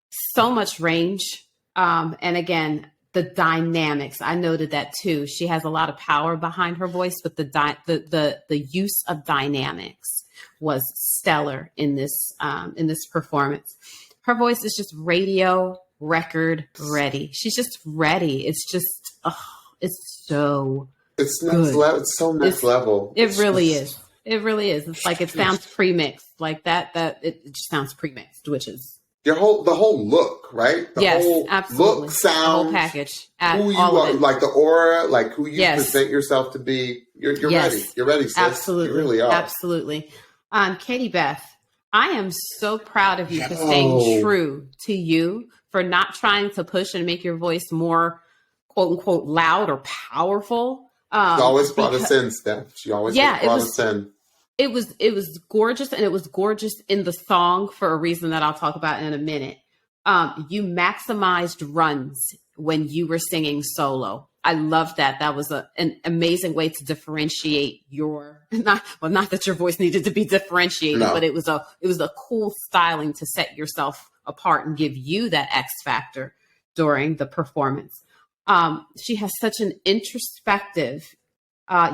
so much range. And again, the dynamics, I noted that too. She has a lot of power behind her voice, but the use of dynamics was stellar in this performance. Her voice is just radio record ready. She's just ready. It's just, is so it's next level. It's so next level. It really is. It really is. It's like it sounds pre-mixed, like that. It just sounds pre-mixed, which is the whole look, right? The whole absolutely. Look, sound, the whole package, who you are, like the aura, like who you present yourself to be. You're ready. You're ready, sis. Absolutely, you really are. Absolutely. Katie Beth, I am so proud of you for staying true to you, for not trying to push and make your voice more "quote unquote" loud or powerful. She always brought us in, Steph. She always brought us in. It was gorgeous, and it was gorgeous in the song for a reason that I'll talk about in a minute. You maximized runs when you were singing solo. I love that. That was an amazing way to differentiate your not that your voice needed to be differentiated, but it was a cool styling to set yourself apart and give you that X factor during the performance. She has such an introspective,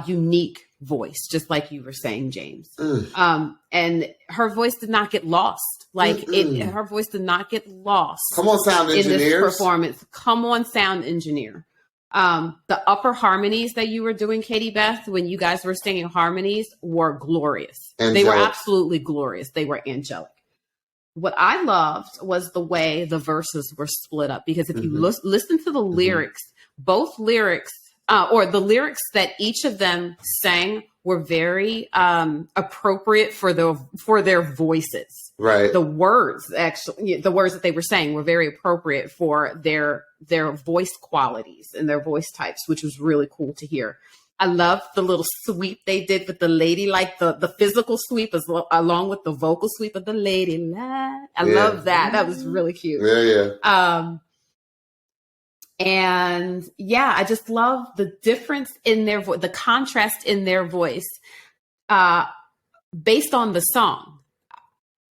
unique voice, just like you were saying, James. And her voice did not get lost. Her voice did not get lost. Come on, sound engineers. In this performance. Come on, sound engineer. The upper harmonies that you were doing, Katie Beth, when you guys were singing harmonies, were glorious. Angelic. They were absolutely glorious. They were angelic. What I loved was the way the verses were split up, because if you listen to the lyrics, both lyrics, or the lyrics that each of them sang, were very appropriate for their voices. Right. The words that they were saying were very appropriate for their voice qualities and their voice types, which was really cool to hear. I love the little sweep they did with the lady, like the physical sweep along with the vocal sweep of the lady. I love that. That was really cute. Yeah. And I just love the difference in their voice, the contrast in their voice, based on the song.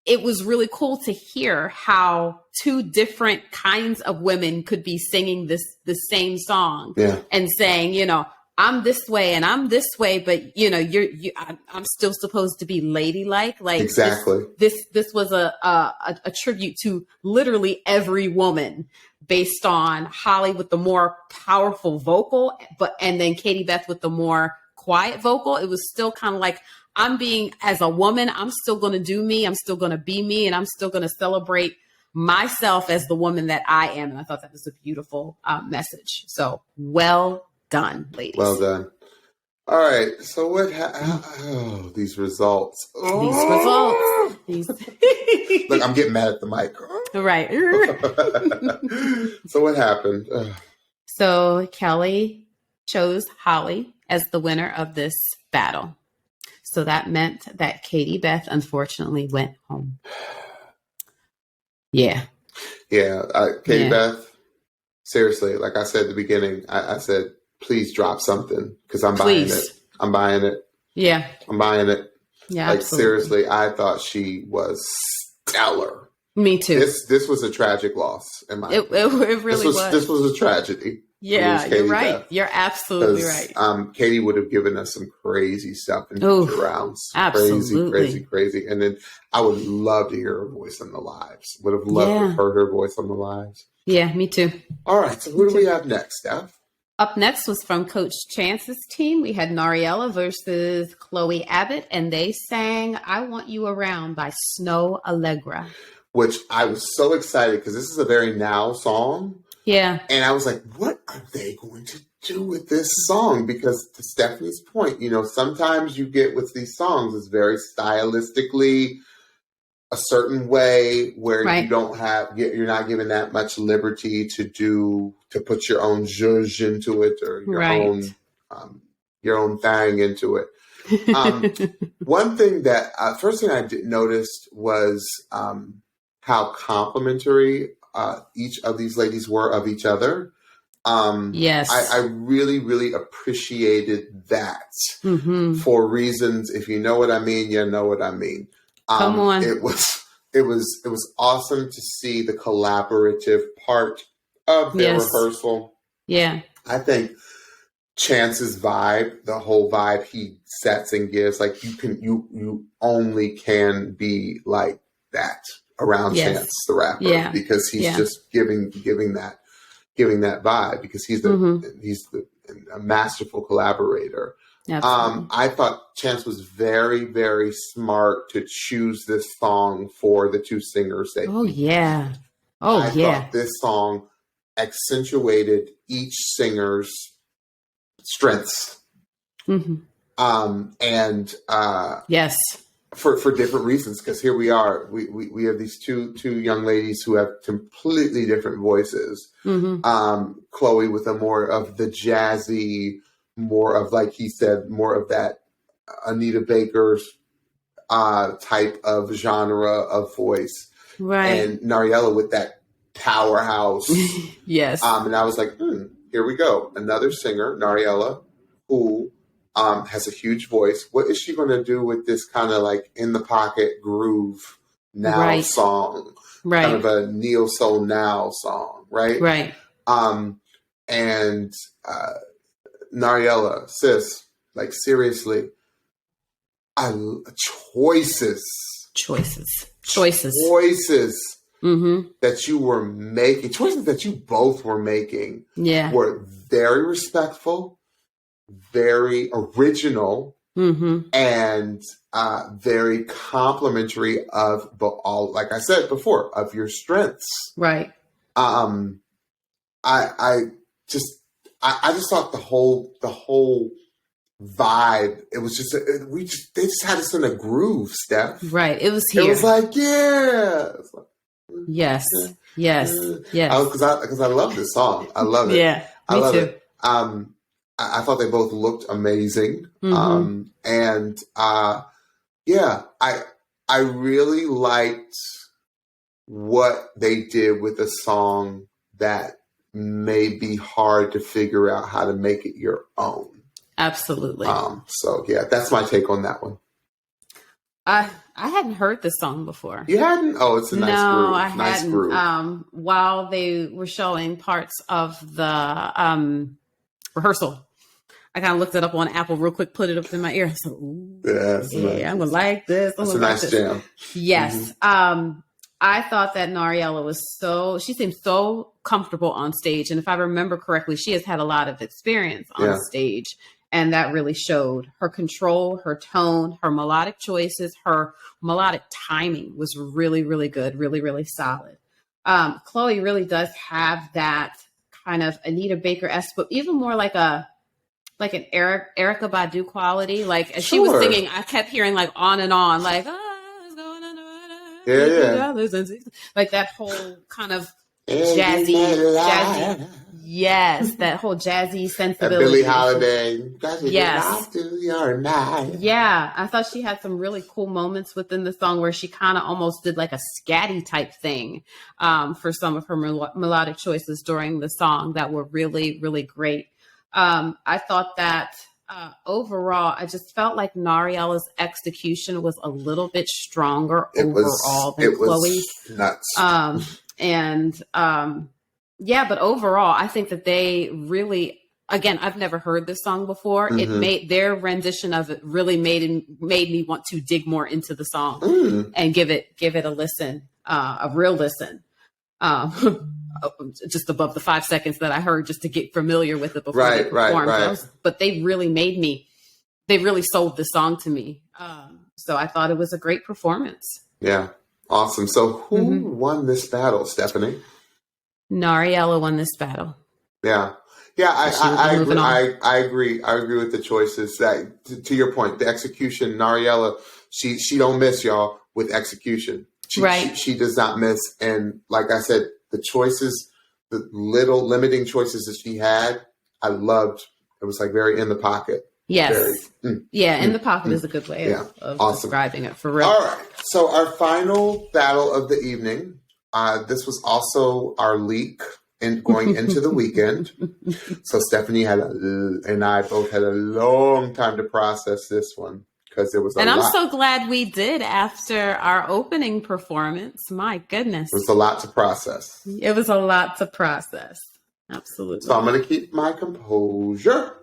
It was really cool to hear how two different kinds of women could be singing the same song and saying, I'm this way and I'm this way, but I'm still supposed to be ladylike. Like exactly. This was a tribute to literally every woman, based on Holly with the more powerful vocal, and then Katie Beth with the more quiet vocal. It was still kind of like, as a woman, I'm still going to do me. I'm still going to be me, and I'm still going to celebrate myself as the woman that I am. And I thought that was a beautiful message. So well done, ladies. Well done. All right. So these results. These Look, I'm getting mad at the mic. Right. So what happened? So Kelly chose Holly as the winner of this battle. So that meant that Katie Beth unfortunately went home. Yeah. Yeah. Katie Beth, seriously, like I said at the beginning, I said, please drop something, because I'm buying it. I'm buying it. Yeah. I'm buying it. Yeah. Like absolutely. Seriously, I thought she was stellar. Me too. This was a tragic loss in my opinion. It really was. This was a tragedy. Yeah, you're right. Beth. You're absolutely right. Katie would have given us some crazy stuff in future rounds. Absolutely. Crazy. And then I would love to hear her voice on the lives. Would have loved to have heard her voice on the lives. Yeah, me too. All right. So who do we have next, Steph? Up next was from Coach Chance's team. We had NariYella versus Chloe Abbott, and they sang I Want You Around by Snow Allegra. Which I was so excited, because this is a very now song. Yeah. And I was like, what are they going to do with this song? Because to Stephanie's point, sometimes you get with these songs, it's very stylistically a certain way where you don't you're not given that much liberty to put your own zhuzh into it, or your own thing into it. One thing that first thing I noticed was how complimentary each of these ladies were of each other. Yes. I really, really appreciated that for reasons. If you know what I mean, you know what I mean. Come on. It was awesome to see the collaborative part of their rehearsal. Yeah. I think Chance's vibe, the whole vibe he sets and gives, like you only can be like that around Chance the rapper, because he's just giving that vibe, because he's the a masterful collaborator. I thought Chance was very, very smart to choose this song for the two singers. I thought this song accentuated each singer's strengths. Yes. For different reasons, because here we are. We have these two young ladies who have completely different voices. Chloe with a more of the jazzy, more of, like he said, more of that Anita Baker's type of genre of voice. Right. And NariYella with that powerhouse. Yes. And I was like, here we go. Another singer, NariYella, who has a huge voice. What is she going to do with this kind of like in the pocket groove now song? Right. Kind of a neo soul now song, right? Right. And NariYella, sis, like seriously, choices that you were making, choices that you both were making, were very respectful, very original, and very complimentary of all, like I said before, of your strengths. Right. I just thought the whole vibe, it was just they just had us in a groove, Steph. Right. It was here. It was like, yeah. It's like, yes. Because I love this song. I love it. Yeah. I love too. it. I thought they both looked amazing. I really liked what they did with a song that may be hard to figure out how to make it your own. Absolutely. So yeah, that's my take on that one. I hadn't heard this song before. You hadn't? Oh, it's a nice groove. No, I hadn't. While they were showing parts of the rehearsal, I kind of looked it up on Apple real quick, put it up in my ear. I was like, ooh, nice. I'm gonna like this. It's a nice jam. Yes. I thought that NariYella she seemed so comfortable on stage. And if I remember correctly, she has had a lot of experience on stage. And that really showed. Her control, her tone, her melodic choices, her melodic timing was really, really good, really, really solid. Chloe really does have that kind of Anita Baker-esque, but even more like an Erykah Badu quality. Like as she was singing, I kept hearing like on and on, like, it's going on. Like that whole kind of jazzy. Yes, that whole jazzy sensibility. Billie Holiday. Yes. Yeah, I thought she had some really cool moments within the song where she kind of almost did like a scatty type thing for some of her melodic choices during the song that were really, really great. I thought that overall, I just felt like NariYella's execution was a little bit stronger overall than Chloe's. Nuts. But overall, I think that they really, again, I've never heard this song before. It made their rendition of it really made me want to dig more into the song and give it a listen, a real listen. Just above the 5 seconds that I heard, just to get familiar with it before they performed. Right. But they really sold the song to me. So I thought it was a great performance. Yeah. Awesome. So who won this battle, Stephanie? NariYella won this battle. Yeah. Yeah, I agree. I agree with the choices. That to your point, the execution, NariYella, she don't miss, y'all, with execution. She does not miss. And like I said, the choices, the little limiting choices that she had, I loved. It was like very in the pocket. Yes. In the pocket is a good way of describing it, for real. All right. So our final battle of the evening, this was also our leak going into the weekend. So Stephanie and I both had a long time to process this one. Because it was a lot. I'm so glad we did after our opening performance. My goodness. It was a lot to process. It was a lot to process. Absolutely. So I'm going to keep my composure.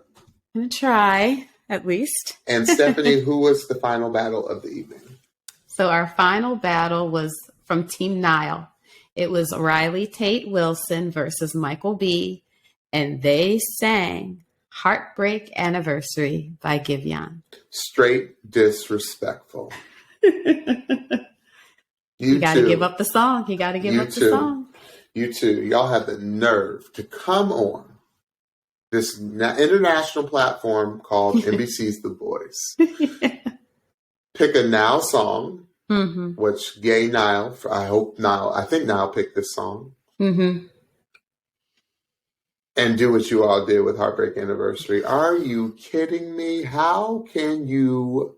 I'm going to try, at least. And Stephanie, who was the final battle of the evening? So our final battle was from Team Nile. It was Ryley Tate Wilson versus Michael B. And they sang Heartbreak Anniversary by Giveon. Straight disrespectful. You got to give up the song. You got to give up the song. You too. Y'all have the nerve to come on this international platform called NBC's The Voice. Pick a Now song, which gay Nile, I think Nile picked this song. And do what you all did with Heartbreak Anniversary. Are you kidding me? How can you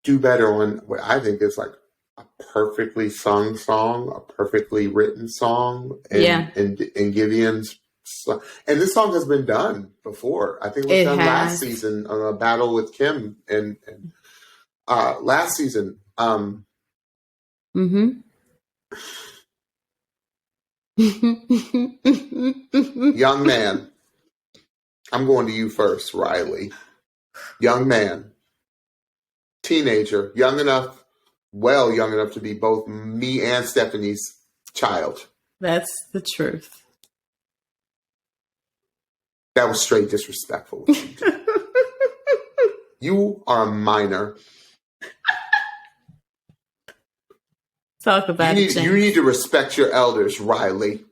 do better on what I think is like a perfectly sung song, a perfectly written song, and Giveon's song. And this song has been done before. I think it was done last season on a battle with Kim and last season. Young man, I'm going to you first, Ryley. Young man, teenager, young enough to be both me and Stephanie's child. That's the truth. That was straight disrespectful. You are a minor. Talk about it. You need to respect your elders, Ryley.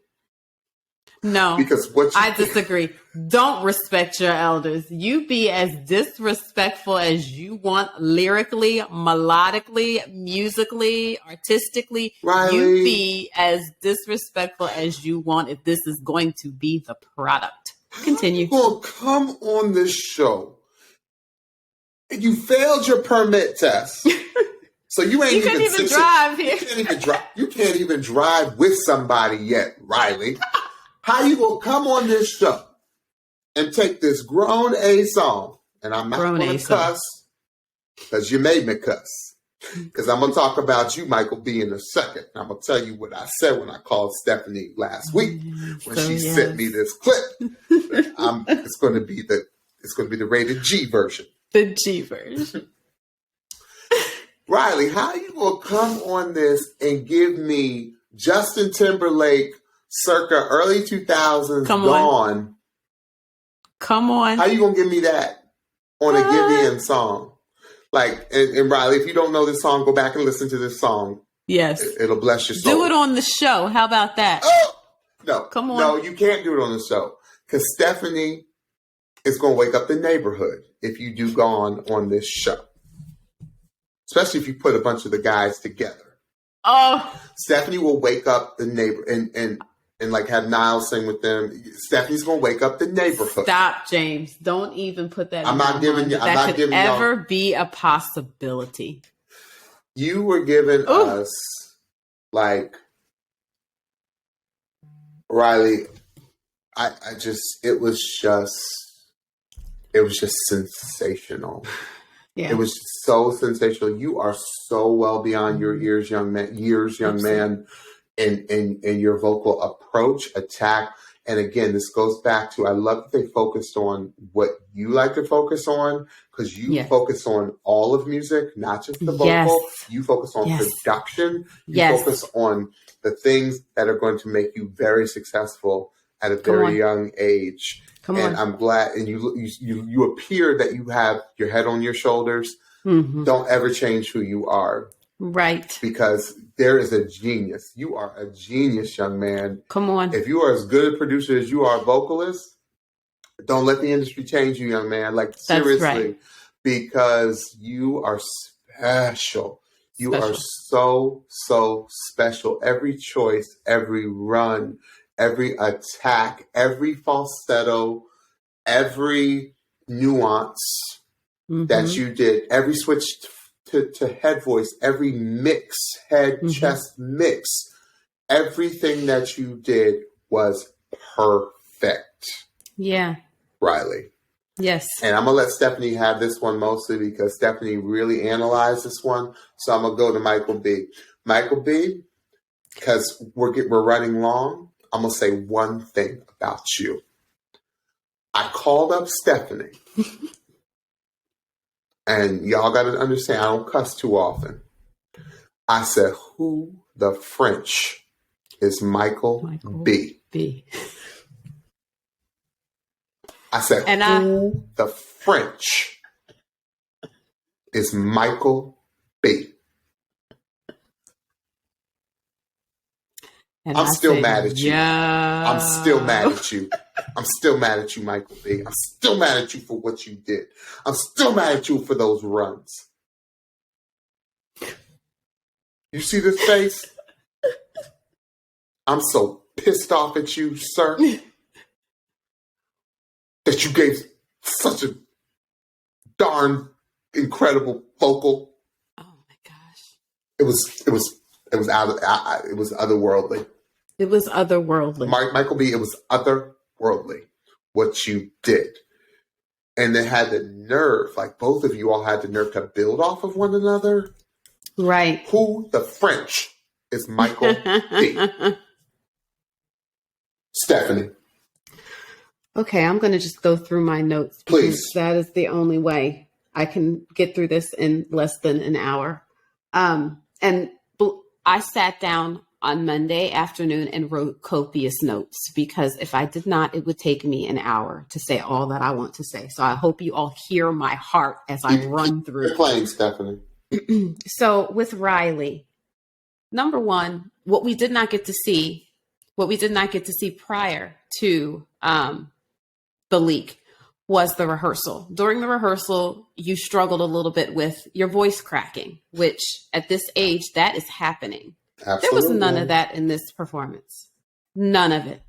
No, because I disagree. Don't respect your elders. You be as disrespectful as you want, lyrically, melodically, musically, artistically. Ryley. You be as disrespectful as you want if this is going to be the product. Continue. Well, come on this show. You failed your permit test. So you can't even drive here. You can't even drive with somebody yet, Ryley. How you gonna come on this show and take this grown A song, and I'm not gonna cuss because you made me cuss. Because I'm gonna talk about you, Michael B, in a second. I'm gonna tell you what I said when I called Stephanie last week when she sent me this clip. It's gonna be the rated G version. The G version. Ryley, how you gonna come on this and give me Justin Timberlake circa early 2000s Gone? Come on. How you gonna give me that on a Giveon song? Like, and Ryley, if you don't know this song, go back and listen to this song. Yes. It'll bless your soul. Do it on the show. How about that? Oh! No. Come on. No, you can't do it on the show. Because Stephanie is going to wake up the neighborhood if you do Gone on this show. Especially if you put a bunch of the guys together. Oh. Stephanie will wake up the neighbor and like have Niall sing with them. Stephanie's going to wake up the neighborhood. Stop, James. Don't even put that I'm not giving you. I'm not giving you. That could ever be a possibility. You were giving us, like, Ryley, it was just sensational. Yeah. It was so sensational. You are so well beyond your years, young man, in your vocal approach, attack. And again, this goes back to, I love that they focused on what you like to focus on, because you focus on all of music, not just the vocal. Yes. You focus on production. You focus on the things that are going to make you very successful at a very young age. I'm glad. And you appear that you have your head on your shoulders. Mm-hmm. Don't ever change who you are. Right. Because there is a genius. You are a genius, young man. Come on. If you are as good a producer as you are a vocalist, don't let the industry change you, young man. Like, seriously. Right. Because you are special. You are so, so special. Every choice, every run, every attack, every falsetto, every nuance that you did, every switch to head voice, every mix, chest mix, everything that you did was perfect. Yeah. Ryley. Yes. And I'm going to let Stephanie have this one mostly because Stephanie really analyzed this one. So I'm going to go to Michael B. Michael B, because we're running long, I'm going to say one thing about you. I called up Stephanie. And y'all got to understand, I don't cuss too often. I said, who the French is Michael B? I said, who the French is Michael B? And I'm still mad at you. Yeah. I'm still mad at you. I'm still mad at you, Michael B. I'm still mad at you for what you did. I'm still mad at you for those runs. You see this face? I'm so pissed off at you, sir, that you gave such a darn incredible vocal. Oh my gosh. It was otherworldly. It was otherworldly. Michael B, it was otherworldly what you did. And they had the nerve, like both of you all had the nerve to build off of one another. Right. Who the French is Michael B? Stephanie. Okay, I'm going to just go through my notes. Please. That is the only way I can get through this in less than an hour. And I sat down on Monday afternoon and wrote copious notes because if I did not, it would take me an hour to say all that I want to say. So I hope you all hear my heart as I run through. You're playing, Stephanie. So with Ryley, number one, what we did not get to see prior to the leak was the rehearsal. During the rehearsal, you struggled a little bit with your voice cracking, which at this age, that is happening. Absolutely. There was none of that in this performance. None of it.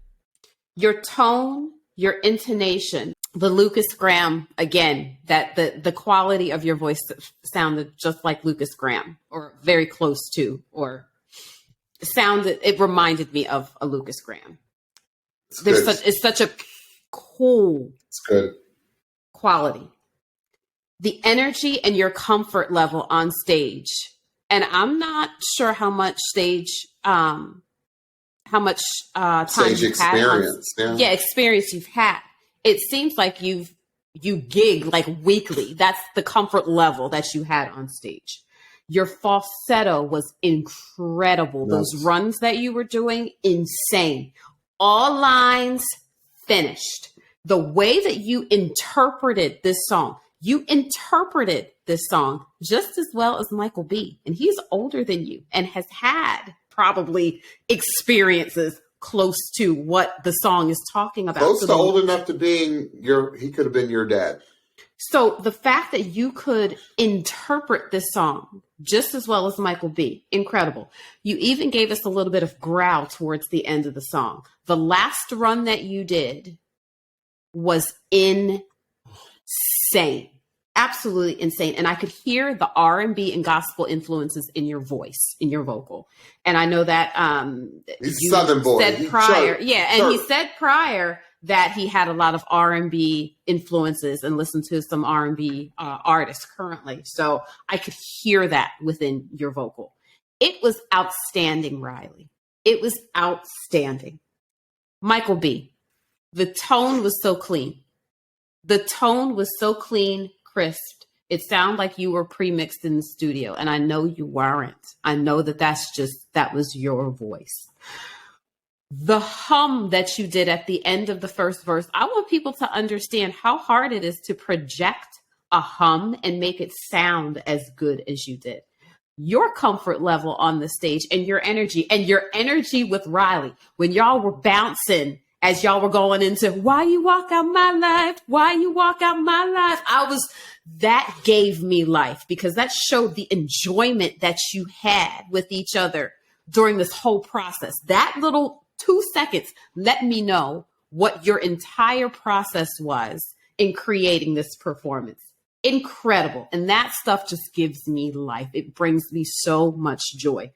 Your tone, your intonation, the Lucas Graham, again, that the quality of your voice sounded just like Lucas Graham or very close to, or it reminded me of a Lucas Graham. It's such a cool quality. The energy and your comfort level on stage. And I'm not sure how much time stage you've experience. Had experience you've had. It seems like you gig like weekly. That's the comfort level that you had on stage. Your falsetto was incredible. Yes. Those runs that you were doing, insane. All lines finished. The way that you interpreted this song just as well as Michael B. And he's older than you and has had probably experiences close to what the song is talking about. Close to old enough to being he could have been your dad. So the fact that you could interpret this song just as well as Michael B., incredible. You even gave us a little bit of growl towards the end of the song. The last run that you did was insane. Absolutely insane. And I could hear the R&B and gospel influences in your voice, in your vocal. And I know that he's a Southern boy. Said prior. He said prior that he had a lot of R&B influences and listened to some R&B artists currently. So I could hear that within your vocal. It was outstanding, Ryley. It was outstanding. Michael B., the tone was so clean. Crisp. It sounded like you were pre-mixed in the studio, and I know you weren't. I know that was your voice. The hum that you did at the end of the first verse, I want people to understand how hard it is to project a hum and make it sound as good as you did. Your comfort level on the stage and your energy with Ryley, when y'all were bouncing as y'all were going into why you walk out my life, that gave me life because that showed the enjoyment that you had with each other during this whole process. That little 2 seconds let me know what your entire process was in creating this performance. Incredible. And that stuff just gives me life. It brings me so much joy.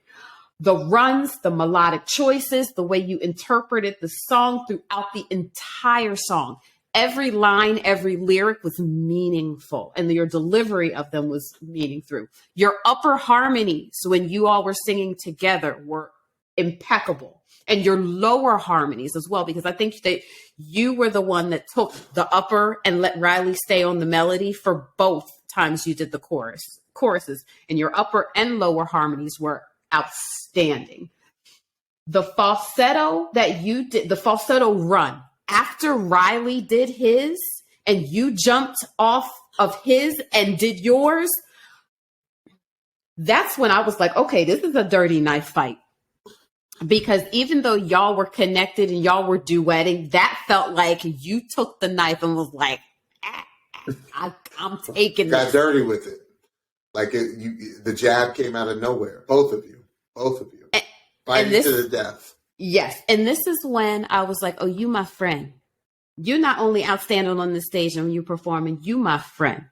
The runs, the melodic choices, the way you interpreted the song throughout the entire song. Every line, every lyric was meaningful, and your delivery of them was meaningful. Your upper harmonies, when you all were singing together, were impeccable. And your lower harmonies as well, because I think that you were the one that took the upper and let Ryley stay on the melody for both times you did the choruses. And your upper and lower harmonies were outstanding. The falsetto that you did, the falsetto run, after Ryley did his, and you jumped off of his and did yours, that's when I was like, okay, this is a dirty knife fight. Because even though y'all were connected and y'all were duetting, that felt like you took the knife and was like, I'm taking Got this. dirty with it. Like the jab came out of nowhere. Both of you. Fighting to the death. Yes. And this is when I was like, oh, you my friend. You're not only outstanding on the stage and you performing, you my friend.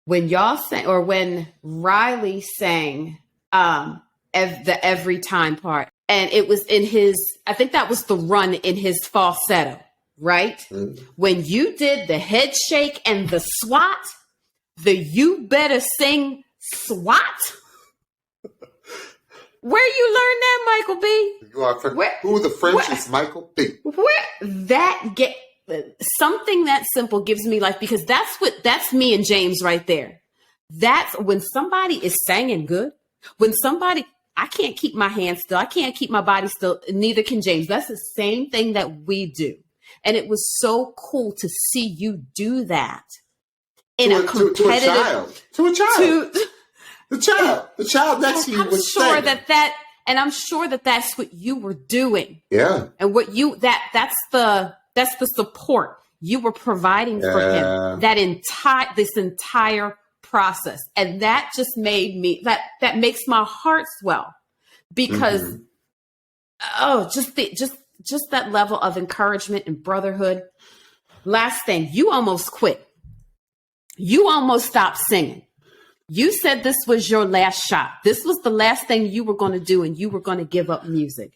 When y'all sang, or when Ryley sang the every time part, and it was in his, I think that was the run in his falsetto, right? Mm-hmm. When you did the head shake and the swat, the you better sing swat. Where you learn that, Michael B? You are who the French is Michael B. Where that get something that simple gives me life, because that's me and James right there. That's when somebody is singing good. When somebody, I can't keep my hands still. I can't keep my body still. Neither can James. That's the same thing that we do. And it was so cool to see you do that in a competitive to a child. The child next to you was sure I'm sure that that's what you were doing. Yeah. And what that's the support you were providing for him this entire process. And that just made me, that makes my heart swell, because just that level of encouragement and brotherhood. Last thing, you almost quit. You almost stopped singing. You said this was your last shot. This was the last thing you were going to do, and you were going to give up music.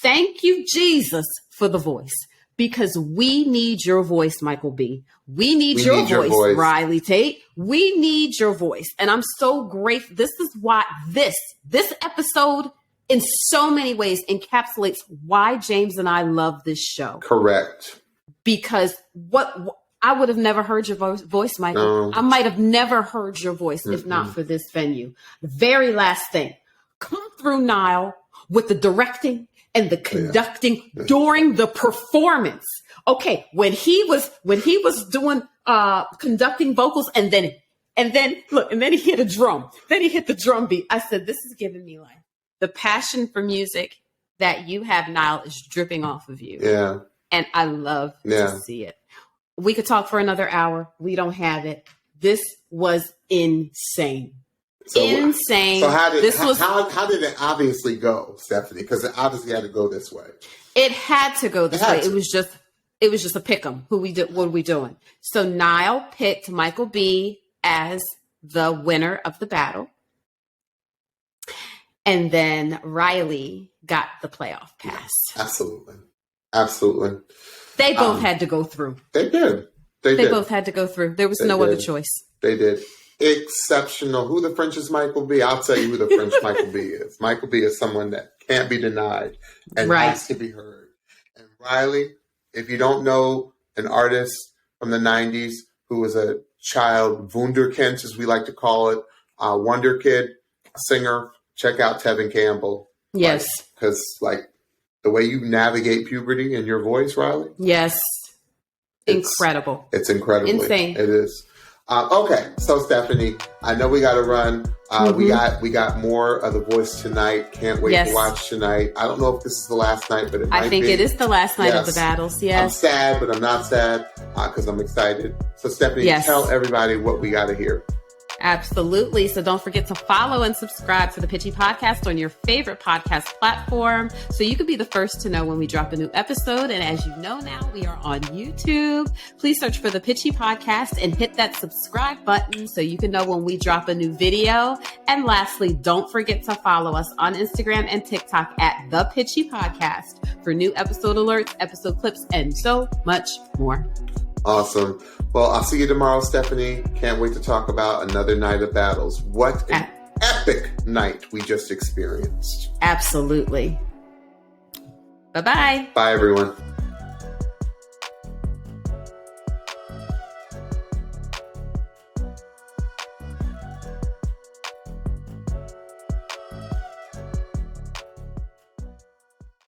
Thank you, Jesus, for the voice, because we need your voice, Michael B. We need your voice, Ryley Tate. We need your voice. And I'm so grateful. This is why this episode in so many ways encapsulates why James and I love this show. Correct. Because I would have never heard your voice, Michael. I might have never heard your voice if not for this venue. The very last thing, come through Nile with the directing and the conducting during the performance. Okay, when he was doing conducting vocals, and then he hit a drum. Then he hit the drum beat. I said, this is giving me life. The passion for music that you have, Nile, is dripping off of you. Yeah. And I love to see it. We could talk for another hour. We don't have it. This was insane. Insane. So how did it obviously go, Stephanie? Because it obviously had to go this way. It had to go this way. It was just a pick 'em. What are we doing? So Nile picked Michael B as the winner of the battle. And then Ryley got the playoff pass. Absolutely. They both had to go through. They did. They both had to go through. There was no other choice. They did. Exceptional. Who the French is Michael B? I'll tell you who the French Michael B is. Michael B is someone that can't be denied and has to be heard. And Ryley, if you don't know an artist from the 90s who was a child wunderkind, as we like to call it, wonder kid, a singer, check out Tevin Campbell. Yes. Because the way you navigate puberty in your voice, Ryley. Yes. Incredible. It's incredible. Insane. It is. Okay. So Stephanie, I know we got to run. We got more of The Voice tonight. Can't wait to watch tonight. I don't know if this is the last night, but I think it is the last night of the battles. Yes. I'm sad, but I'm not sad because I'm excited. So Stephanie, tell everybody what we got to hear. Absolutely. So don't forget to follow and subscribe to the Pitchy Podcast on your favorite podcast platform, so you can be the first to know when we drop a new episode. And as you know now, we are on YouTube. Please search for the Pitchy Podcast and hit that subscribe button so you can know when we drop a new video. And lastly, don't forget to follow us on Instagram and TikTok at the Pitchy Podcast for new episode alerts, episode clips, and so much more. Awesome. Well, I'll see you tomorrow, Stephanie. Can't wait to talk about another night of battles. What an epic night we just experienced. Absolutely. Bye-bye. Bye, everyone.